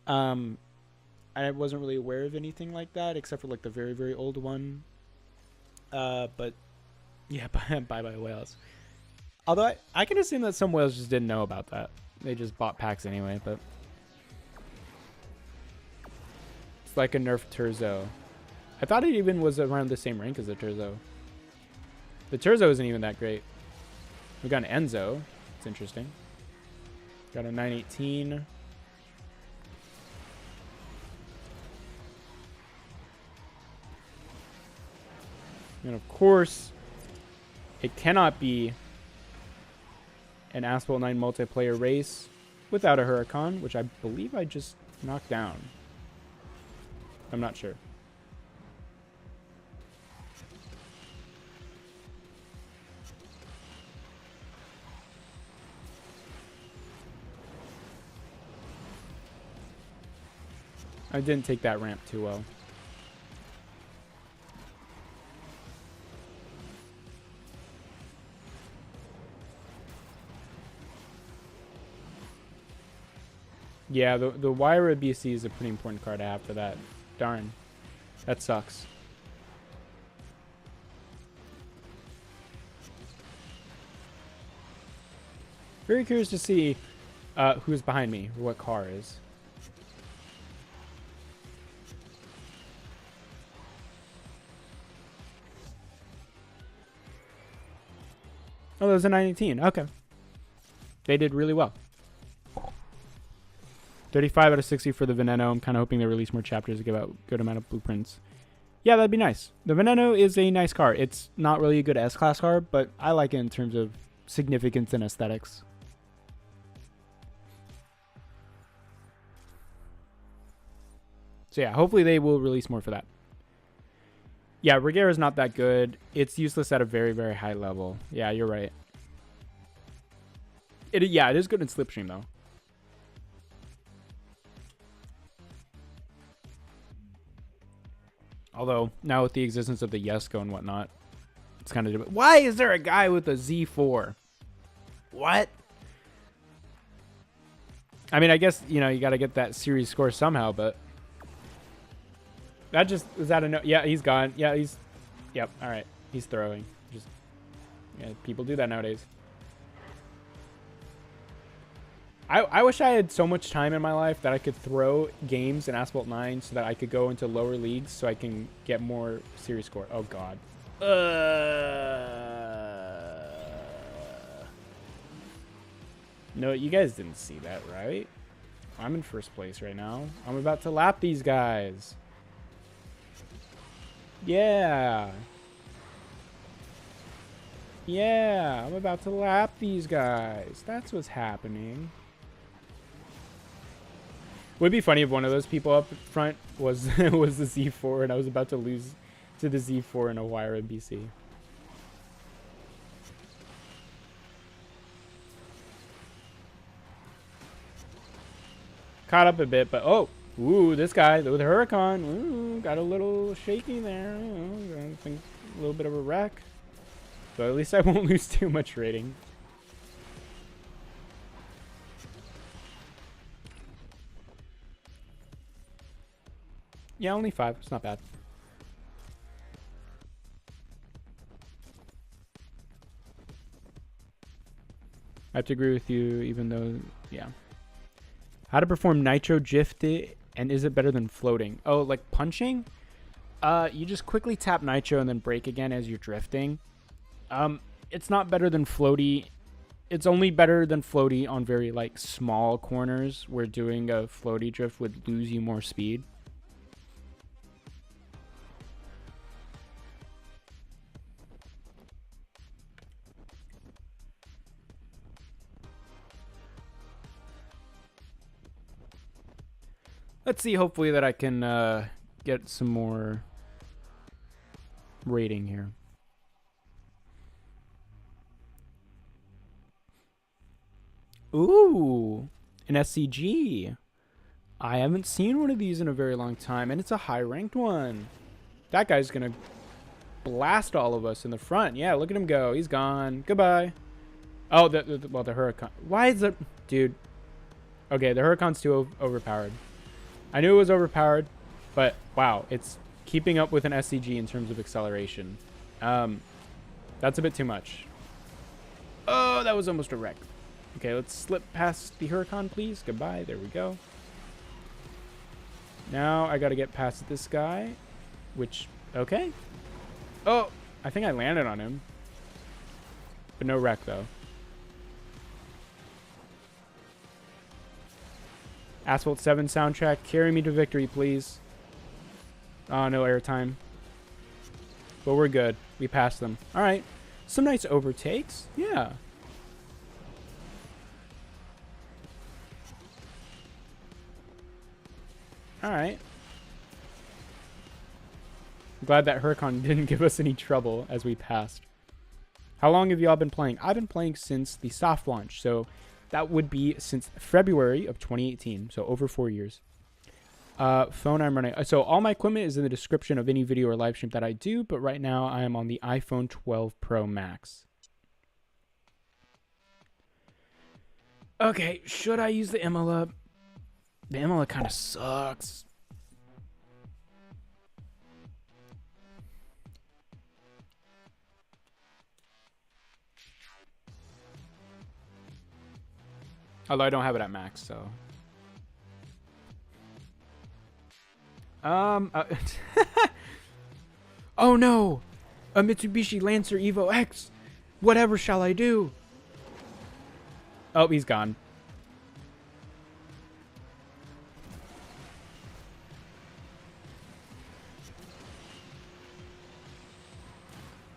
I wasn't really aware of anything like that, except for like the very, very old one. But yeah, bye-bye whales. Although I can assume that some whales just didn't know about that. They just bought packs anyway, but... It's like a nerfed Terzo. I thought it even was around the same rank as the Terzo. The Terzo isn't even that great. We got an Enzo. It's interesting. Got a 918. And of course, it cannot be an Asphalt 9 multiplayer race without a Huracan, which I believe I just knocked down. I'm not sure. I didn't take that ramp too well. Yeah, the Wire BC is a pretty important card to have for that. Darn. That sucks. Very curious to see who's behind me, or what car is. Oh, that was a 918. Okay. They did really well. 35 out of 60 for the Veneno. I'm kind of hoping they release more chapters to give out a good amount of blueprints. Yeah, that'd be nice. The Veneno is a nice car. It's not really a good S-Class car, but I like it in terms of significance and aesthetics. So yeah, hopefully they will release more for that. Yeah, Regera's not that good. It's useless at a very, very high level. Yeah, you're right. Yeah, it is good in Slipstream, though. Although, now with the existence of the Yesco and whatnot, it's kind of... Why is there a guy with a Z4? What? I mean, I guess, you know, you got to get that series score somehow, but... That just... Is that a no? Yeah, he's gone. Yeah, he's... Yep, alright. He's throwing. Just... Yeah, people do that nowadays. I wish I had so much time in my life that I could throw games in Asphalt 9 so that I could go into lower leagues so I can get more series score. Oh, God. No, you guys didn't see that, right? I'm in first place right now. I'm about to lap these guys. Yeah. Yeah, I'm about to lap these guys. That's what's happening. Would be funny if one of those people up front was was the Z4 and I was about to lose to the Z4 in a Wire NBC. Caught up a bit, but oh, ooh, this guy with the Huracan, ooh, got a little shaky there. I think a little bit of a wreck, but at least I won't lose too much rating. Yeah, only 5. It's not bad. I have to agree with you, even though, yeah. How to perform Nitro Gifted, and is it better than floating? Oh, like punching? You just quickly tap Nitro and then brake again as you're drifting. It's not better than floaty. It's only better than floaty on very, like, small corners where doing a floaty drift would lose you more speed. Let's see, hopefully that I can get some more rating here. Ooh, an SCG. I haven't seen one of these in a very long time, and it's a high-ranked one. That guy's going to blast all of us in the front. Yeah, look at him go. He's gone. Goodbye. Oh, well, the Huracan. Why is it... Dude. Okay, the Huracan's too overpowered. I knew it was overpowered, but wow, it's keeping up with an SCG in terms of acceleration. That's a bit too much. Oh, that was almost a wreck. Okay, let's slip past the Huracan, please. Goodbye. There we go. Now I got to get past this guy, which, okay. Oh, I think I landed on him, but no wreck though. Asphalt 7 soundtrack, carry me to victory, please. Oh, no airtime. but we're good. We passed them. All right. Some nice overtakes. Yeah. All right. I'm glad that Huracan didn't give us any trouble as we passed. How long have y'all been playing? I've been playing since the soft launch, so that would be since February of 2018, so over 4 years. Phone I'm running. So all my equipment is in the description of any video or live stream that I do, but right now I am on the iPhone 12 Pro Max. Okay, should I use the Imola? The Imola kind of sucks. Although I don't have it at max, so. Oh no! A Mitsubishi Lancer Evo X! Whatever shall I do? Oh, he's gone.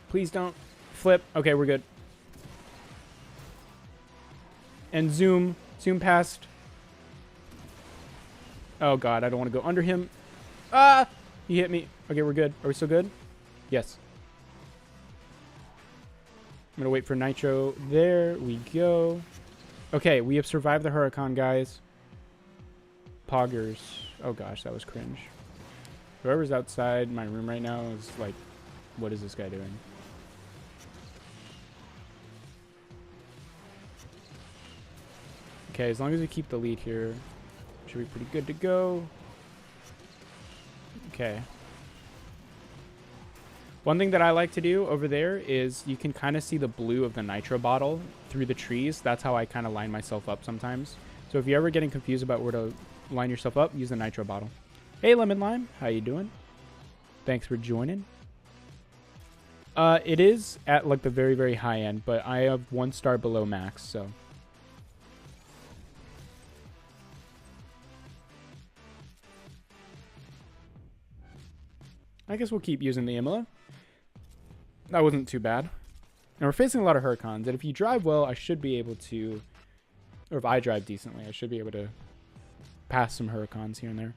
Please don't flip. Okay, we're good. And zoom past. Oh god, I don't want to go under him. Ah! He hit me. Okay, we're good. Are we still good? Yes. I'm gonna wait for nitro. There we go. Okay, we have survived the Huracan, guys. Poggers. Oh gosh, that was cringe. Whoever's outside my room right now is like, what is this guy doing? Okay, as long as we keep the lead here, should be pretty good to go. Okay. One thing that I like to do over there is you can kind of see the blue of the nitro bottle through the trees. That's how I kind of line myself up sometimes. So if you're ever getting confused about where to line yourself up, use the nitro bottle. Hey, Lemon Lime. How you doing? Thanks for joining. It is at like the very, very high end, but I have 1 star below max, so. I guess we'll keep using the Imola. That wasn't too bad. Now we're facing a lot of Huracans, and if you drive well, I should be able to, or if I drive decently, I should be able to pass some Huracans here and there.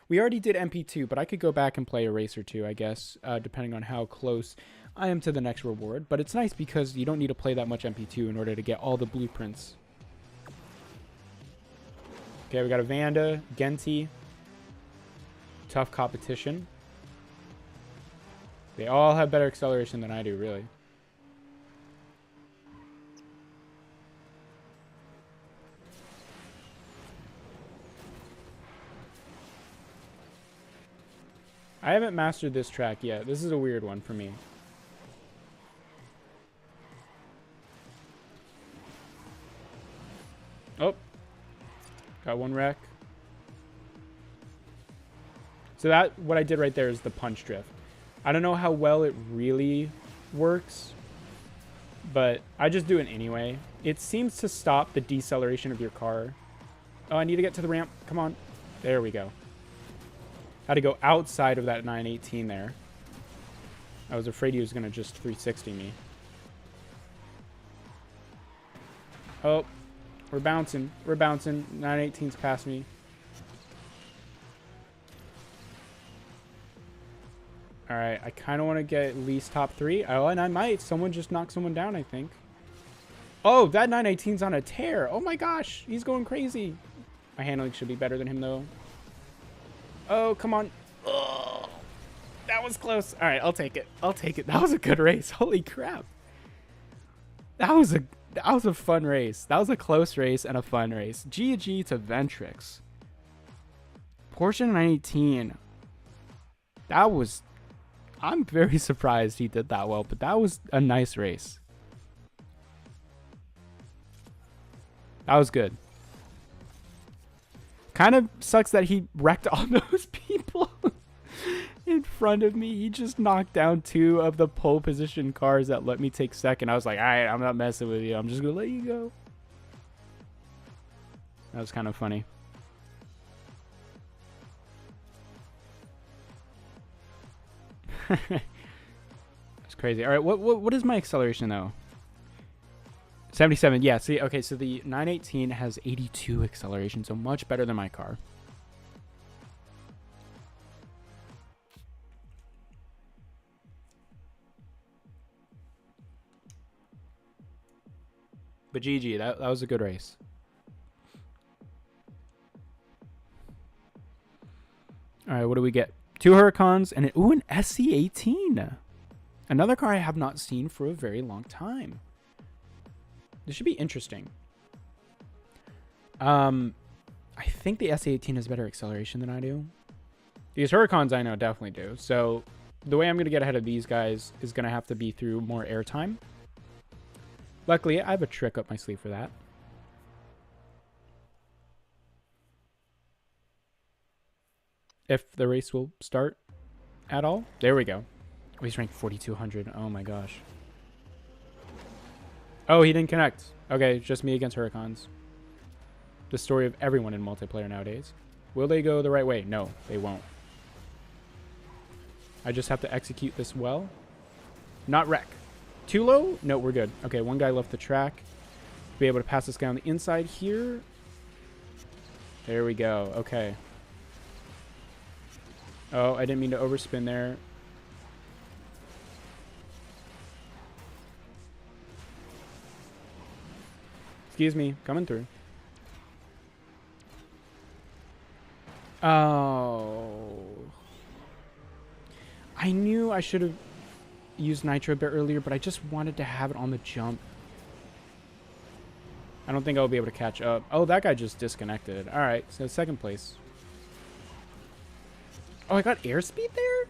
We already did MP2, but I could go back and play a race or two, I guess, depending on how close I am to the next reward. But it's nice because you don't need to play that much MP2 in order to get all the blueprints. Okay, we got a Vanda, Genti. Tough competition. They all have better acceleration than I do, really. I haven't mastered this track yet. This is a weird one for me. Oh. Got one wreck. So that, what I did right there is the punch drift. I don't know how well it really works, but I just do it anyway. It seems to stop the deceleration of your car. Oh, I need to get to the ramp. Come on. There we go. Had to go outside of that 918 there. I was afraid he was going to just 360 me. Oh, we're bouncing. We're bouncing. 918's past me. All right, I kind of want to get at least top 3. Oh, and I might. Someone just knocked someone down, I think. Oh, that 918's on a tear. Oh my gosh, he's going crazy. My handling should be better than him, though. Oh, come on. Oh, that was close. All right, I'll take it. I'll take it. That was a good race. Holy crap. That was a fun race. That was a close race and a fun race. GG to Ventrix. Porsche 918. That was... I'm very surprised he did that well, but that was a nice race. That was good. Kind of sucks that he wrecked all those people in front of me. He just knocked down 2 of the pole position cars that let me take second. I was like, all right, I'm not messing with you. I'm just going to let you go. That was kind of funny. That's crazy. All right, what is my acceleration though? 77. Yeah, see, okay, so the 918 has 82 acceleration, so much better than my car. But GG, that was a good race. All right, what do we get? 2 Huracans and an SC18. Another car I have not seen for a very long time. This should be interesting. I think the SC18 has better acceleration than I do. These Huracans I know definitely do. So the way I'm going to get ahead of these guys is going to have to be through more airtime. Luckily, I have a trick up my sleeve for that. If the race will start at all. There we go. Oh, he's ranked 4,200. Oh my gosh. Oh, he didn't connect. Okay, just me against Huracans. The story of everyone in multiplayer nowadays. Will they go the right way? No, they won't. I just have to execute this well. Not wreck. Too low? No, we're good. Okay, one guy left the track. Be able to pass this guy on the inside here. There we go. Okay. Oh, I didn't mean to overspin there. Excuse me, coming through. Oh. I knew I should have used nitro a bit earlier, but I just wanted to have it on the jump. I don't think I'll be able to catch up. Oh, that guy just disconnected. All right, so second place. Oh, I got airspeed there?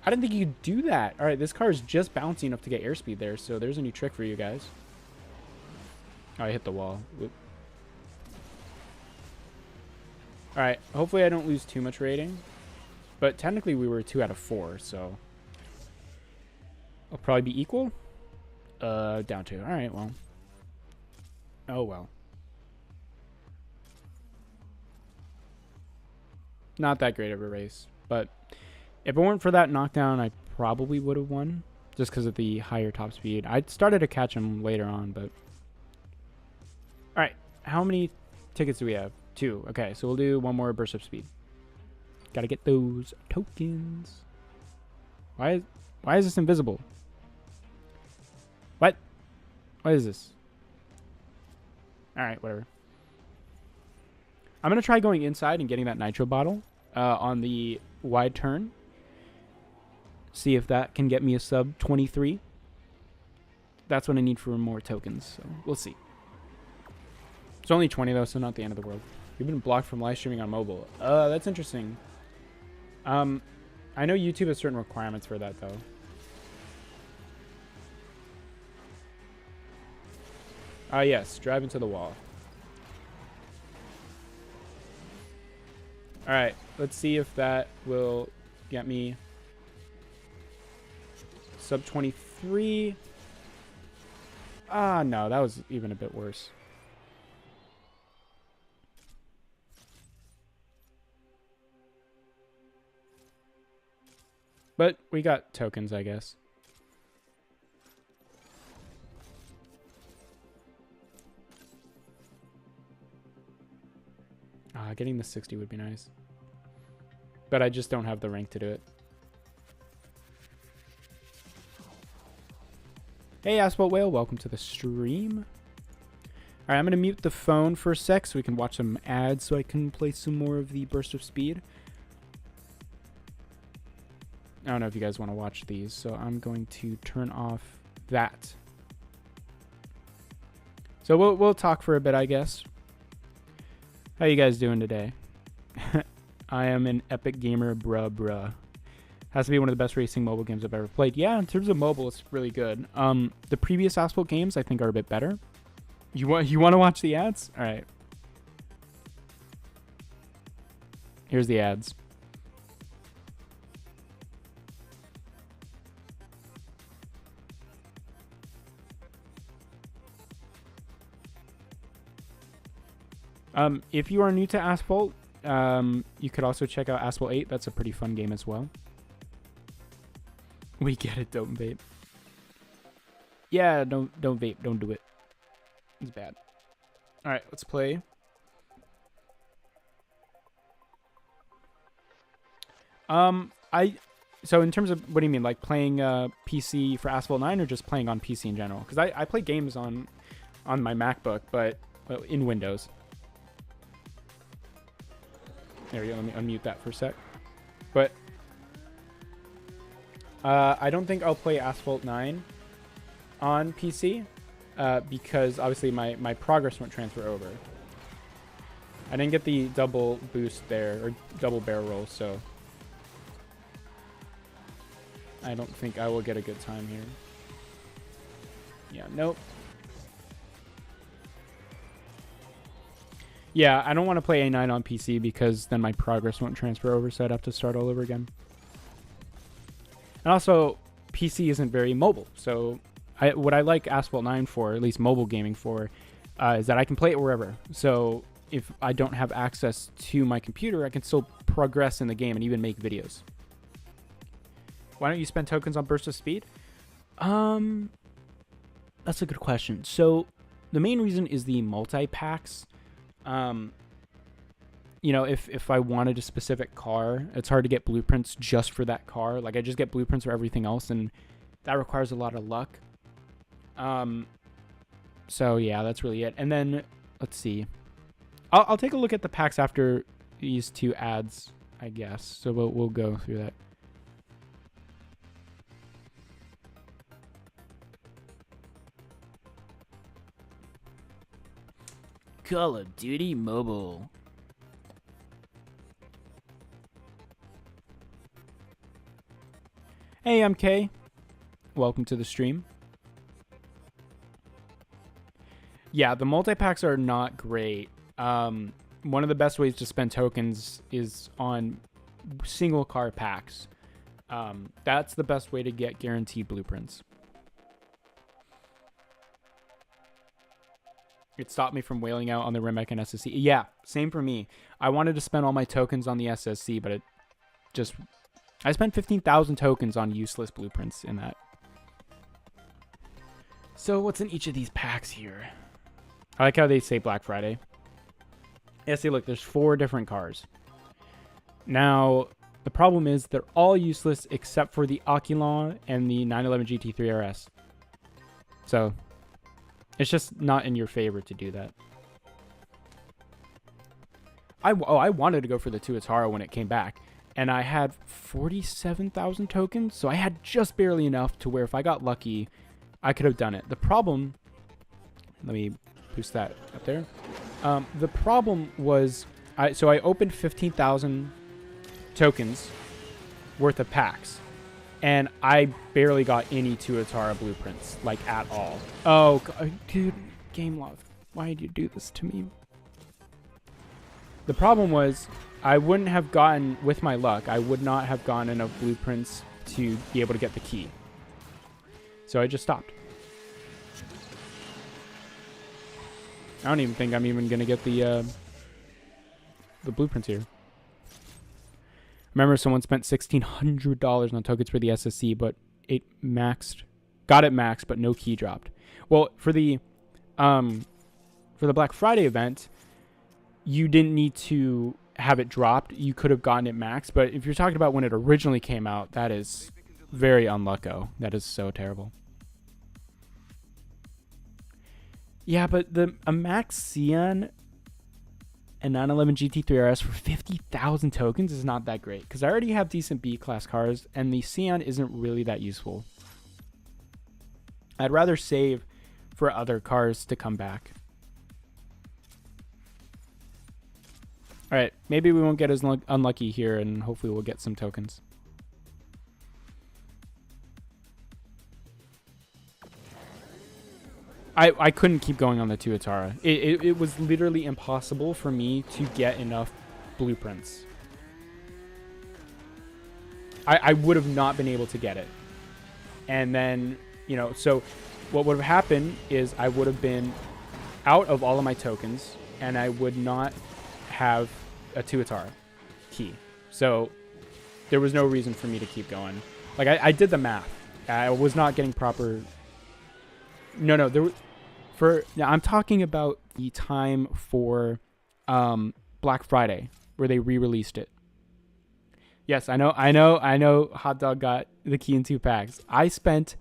I didn't think you could do that. All right, this car is just bouncy enough to get airspeed there, so there's a new trick for you guys. Oh, I hit the wall. Whoop. All right, hopefully I don't lose too much rating. But technically we were 2 out of 4, so I'll probably be equal. Down 2. All right, well. Oh, well. Not that great of a race. But if it weren't for that knockdown, I probably would have won. Just because of the higher top speed. I started to catch him later on, but... Alright, how many tickets do we have? 2. Okay, so we'll do one more burst of speed. Gotta get those tokens. Why is this invisible? What? What is this? Alright, whatever. I'm going to try going inside and getting that nitro bottle on the wide turn. See if that can get me a sub 23. That's what I need for more tokens, so we'll see. It's only 20 though, so not the end of the world. You've been blocked from live streaming on mobile. That's interesting. I know YouTube has certain requirements for that though. Yes, drive into the wall. Alright, let's see if that will get me sub 23. No, that was even a bit worse. But we got tokens, I guess. Getting the 60 would be nice. But I just don't have the rank to do it. Hey, Asphalt Whale, welcome to the stream. Alright, I'm going to mute the phone for a sec so we can watch some ads so I can play some more of the burst of speed. I don't know if you guys want to watch these, so I'm going to turn off that. So we'll talk for a bit, I guess. How you guys doing today? I am an epic gamer, bruh. Has to be one of the best racing mobile games I've ever played. Yeah, in terms of mobile, it's really good. The previous Asphalt games, I think, are a bit better. You want to watch the ads? All right. Here's the ads. If you are new to Asphalt, you could also check out Asphalt 8. That's a pretty fun game as well. We get it, don't vape. Yeah, don't vape, don't do it. It's bad. Alright, let's play. So in terms of, what do you mean, like playing PC for Asphalt 9 or just playing on PC in general? Because I play games on my MacBook, but in Windows. There we go, let me unmute that for a sec. But I don't think I'll play Asphalt 9 on PC because obviously my progress won't transfer over. I didn't get the double boost there, or double barrel roll, so I don't think I will get a good time here. Yeah, nope. Yeah, I don't want to play A9 on PC because then my progress won't transfer over, so I'd have to start all over again. And also, PC isn't very mobile, so what I like Asphalt 9 for, at least mobile gaming for, is that I can play it wherever. So if I don't have access to my computer, I can still progress in the game and even make videos. Why don't you spend tokens on burst of speed? That's a good question. So the main reason is the multi-packs. You know, if I wanted a specific car, it's hard to get blueprints just for that car. Like, I just get blueprints for everything else, and that requires a lot of luck. So yeah, that's really it. And then, let's see. I'll take a look at the packs after these two ads, I guess. So we'll go through that. Call of Duty Mobile. Hey, I'm Kay. Welcome to the stream. Yeah, the multi-packs are not great. One of the best ways to spend tokens is on single car packs. That's the best way to get guaranteed blueprints. It stopped me from wailing out on the Rimac and SSC. Yeah, same for me. I wanted to spend all my tokens on the SSC, but it just... I spent 15,000 tokens on useless blueprints in that. So what's in each of these packs here? I like how they say Black Friday. Yeah, see, look, there's 4 different cars. Now, the problem is they're all useless except for the Oculon and the 911 GT3 RS. So... it's just not in your favor to do that. I wanted to go for the Tuatara when it came back, and I had 47,000 tokens, so I had just barely enough to where if I got lucky, I could have done it. The problem, let me boost that up there. The problem was, I opened 15,000 tokens worth of packs. And I barely got any Tuatara blueprints, like, at all. Oh, God, dude, game log. Why did you do this to me? The problem was, I wouldn't have gotten, with my luck, I would not have gotten enough blueprints to be able to get the key. So I just stopped. I don't even think I'm even going to get the blueprints here. Remember, someone spent $1,600 on tokens for the SSC, but it got it maxed, but no key dropped. Well, for the Black Friday event, you didn't need to have it dropped. You could have gotten it maxed, but if you're talking about when it originally came out, that is very unlucky. That is so terrible. Yeah, but a max Cian and 911 GT3 RS for 50,000 tokens is not that great because I already have decent B-class cars and the Cian isn't really that useful. I'd rather save for other cars to come back. Alright, maybe we won't get as unlucky here and hopefully we'll get some tokens. I couldn't keep going on the Tuatara. It was literally impossible for me to get enough blueprints. I would have not been able to get it. And then, you know, so what would have happened is I would have been out of all of my tokens and I would not have a Tuatara key. So there was no reason for me to keep going. Like, I did the math. I was not getting proper... No, there now I'm talking about the time for Black Friday, where they re-released it. Yes, I know Hot Dog got the key in 2 packs. I spent...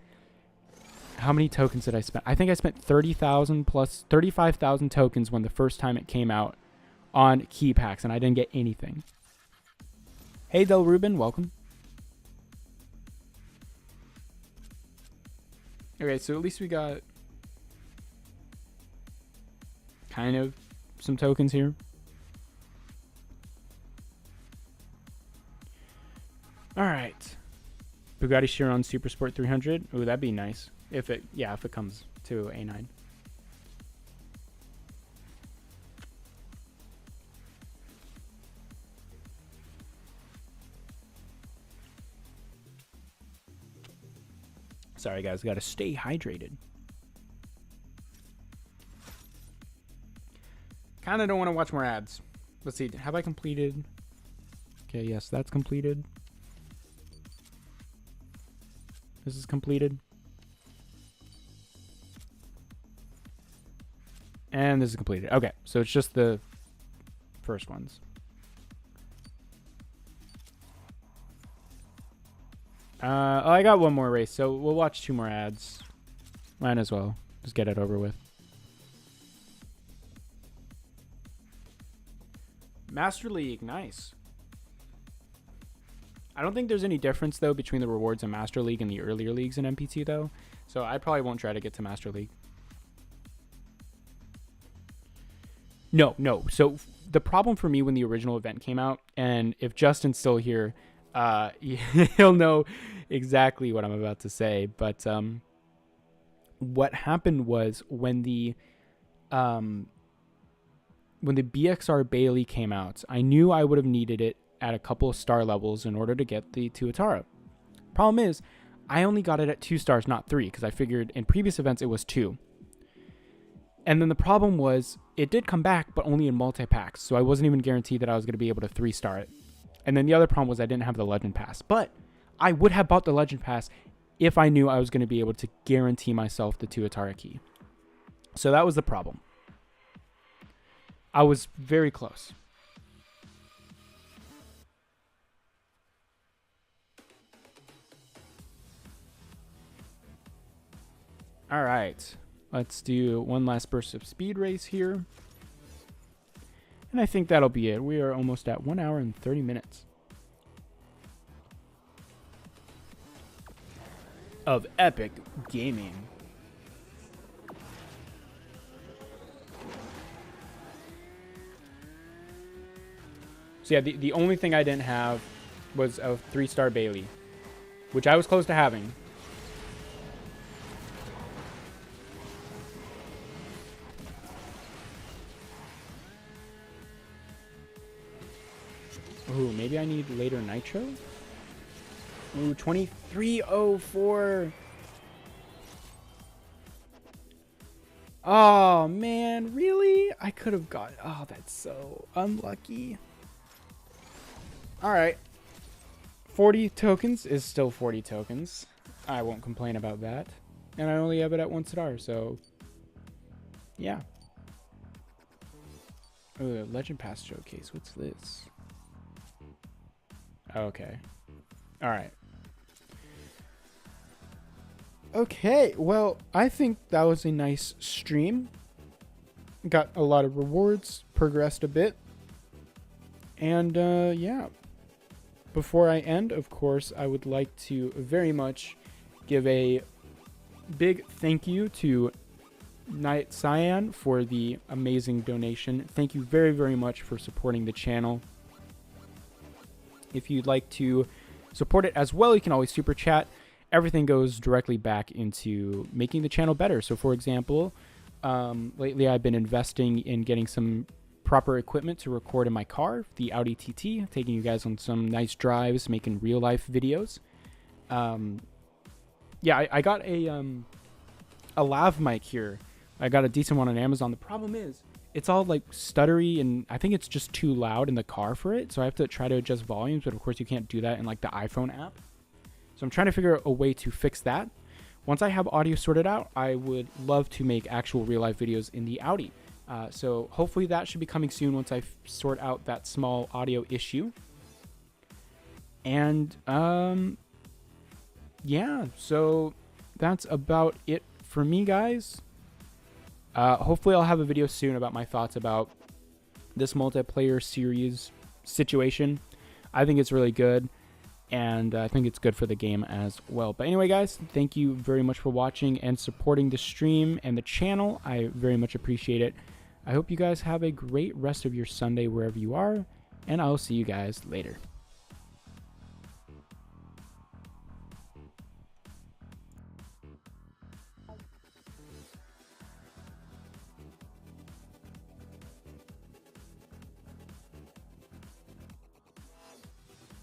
How many tokens did I spend? I think I spent 30,000 plus 35,000 tokens when the first time it came out on key packs, and I didn't get anything. Hey, Del Ruben, welcome. Okay, so at least we got kind of some tokens here. All right. Bugatti Chiron Super Sport 300. Ooh, that'd be nice. If it comes to A9. Sorry, guys. Got to stay hydrated. Kind of don't want to watch more ads. Let's see. Have I completed? Okay, yes, that's completed. This is completed. And this is completed. Okay, so it's just the first ones. I got one more race, so we'll watch 2 more ads. Might as well. Just get it over with. Master League, nice. I don't think there's any difference, though, between the rewards in Master League and the earlier leagues in MPT, though. So I probably won't try to get to Master League. No. So the problem for me when the original event came out, and if Justin's still here, he'll know exactly what I'm about to say. But what happened was when the BXR Bailey came out, I knew I would have needed it at a couple of star levels in order to get the Tuatara. Problem is, I only got it at 2 stars, not 3, because I figured in previous events it was 2. And then the problem was, it did come back, but only in multi-packs, so I wasn't even guaranteed that I was going to be able to 3-star it. And then the other problem was I didn't have the Legend Pass. But I would have bought the Legend Pass if I knew I was going to be able to guarantee myself the Tuatara key. So that was the problem. I was very close. All right. Let's do one last burst of speed race here. And I think that'll be it. We are almost at 1 hour and 30 minutes. Of epic gaming. So yeah, the only thing I didn't have was a 3-star Bailey, which I was close to having. Ooh, maybe I need later nitro? Ooh, 2304. Oh, man, really? I could have got... Oh, that's so unlucky. All right. 40 tokens is still 40 tokens. I won't complain about that. And I only have it at 1 star, so... Yeah. Ooh, Legend Pass Showcase. What's this? Okay. All right. Okay, well, I think that was a nice stream. Got a lot of rewards, progressed a bit. And, yeah. Before I end, of course, I would like to very much give a big thank you to Night Cyan for the amazing donation. Thank you very, very much for supporting the channel. If you'd like to support it as well, you can always super chat. Everything goes directly back into making the channel better. So, for example, lately I've been investing in getting some proper equipment to record in my car, the Audi TT, taking you guys on some nice drives, making real life videos. Yeah, I got a lav mic here. I got a decent one on Amazon. The problem is, it's all like stuttery, and I think it's just too loud in the car for it. So I have to try to adjust volumes, but of course you can't do that in like the iPhone app. So I'm trying to figure out a way to fix that. Once I have audio sorted out, I would love to make actual real life videos in the Audi. So hopefully that should be coming soon once I sort out that small audio issue. And yeah, so that's about it for me, guys. Hopefully I'll have a video soon about my thoughts about this multiplayer series situation. I think it's really good, and I think it's good for the game as well. But anyway, guys, thank you very much for watching and supporting the stream and the channel. I very much appreciate it. I hope you guys have a great rest of your Sunday wherever you are, and I'll see you guys later.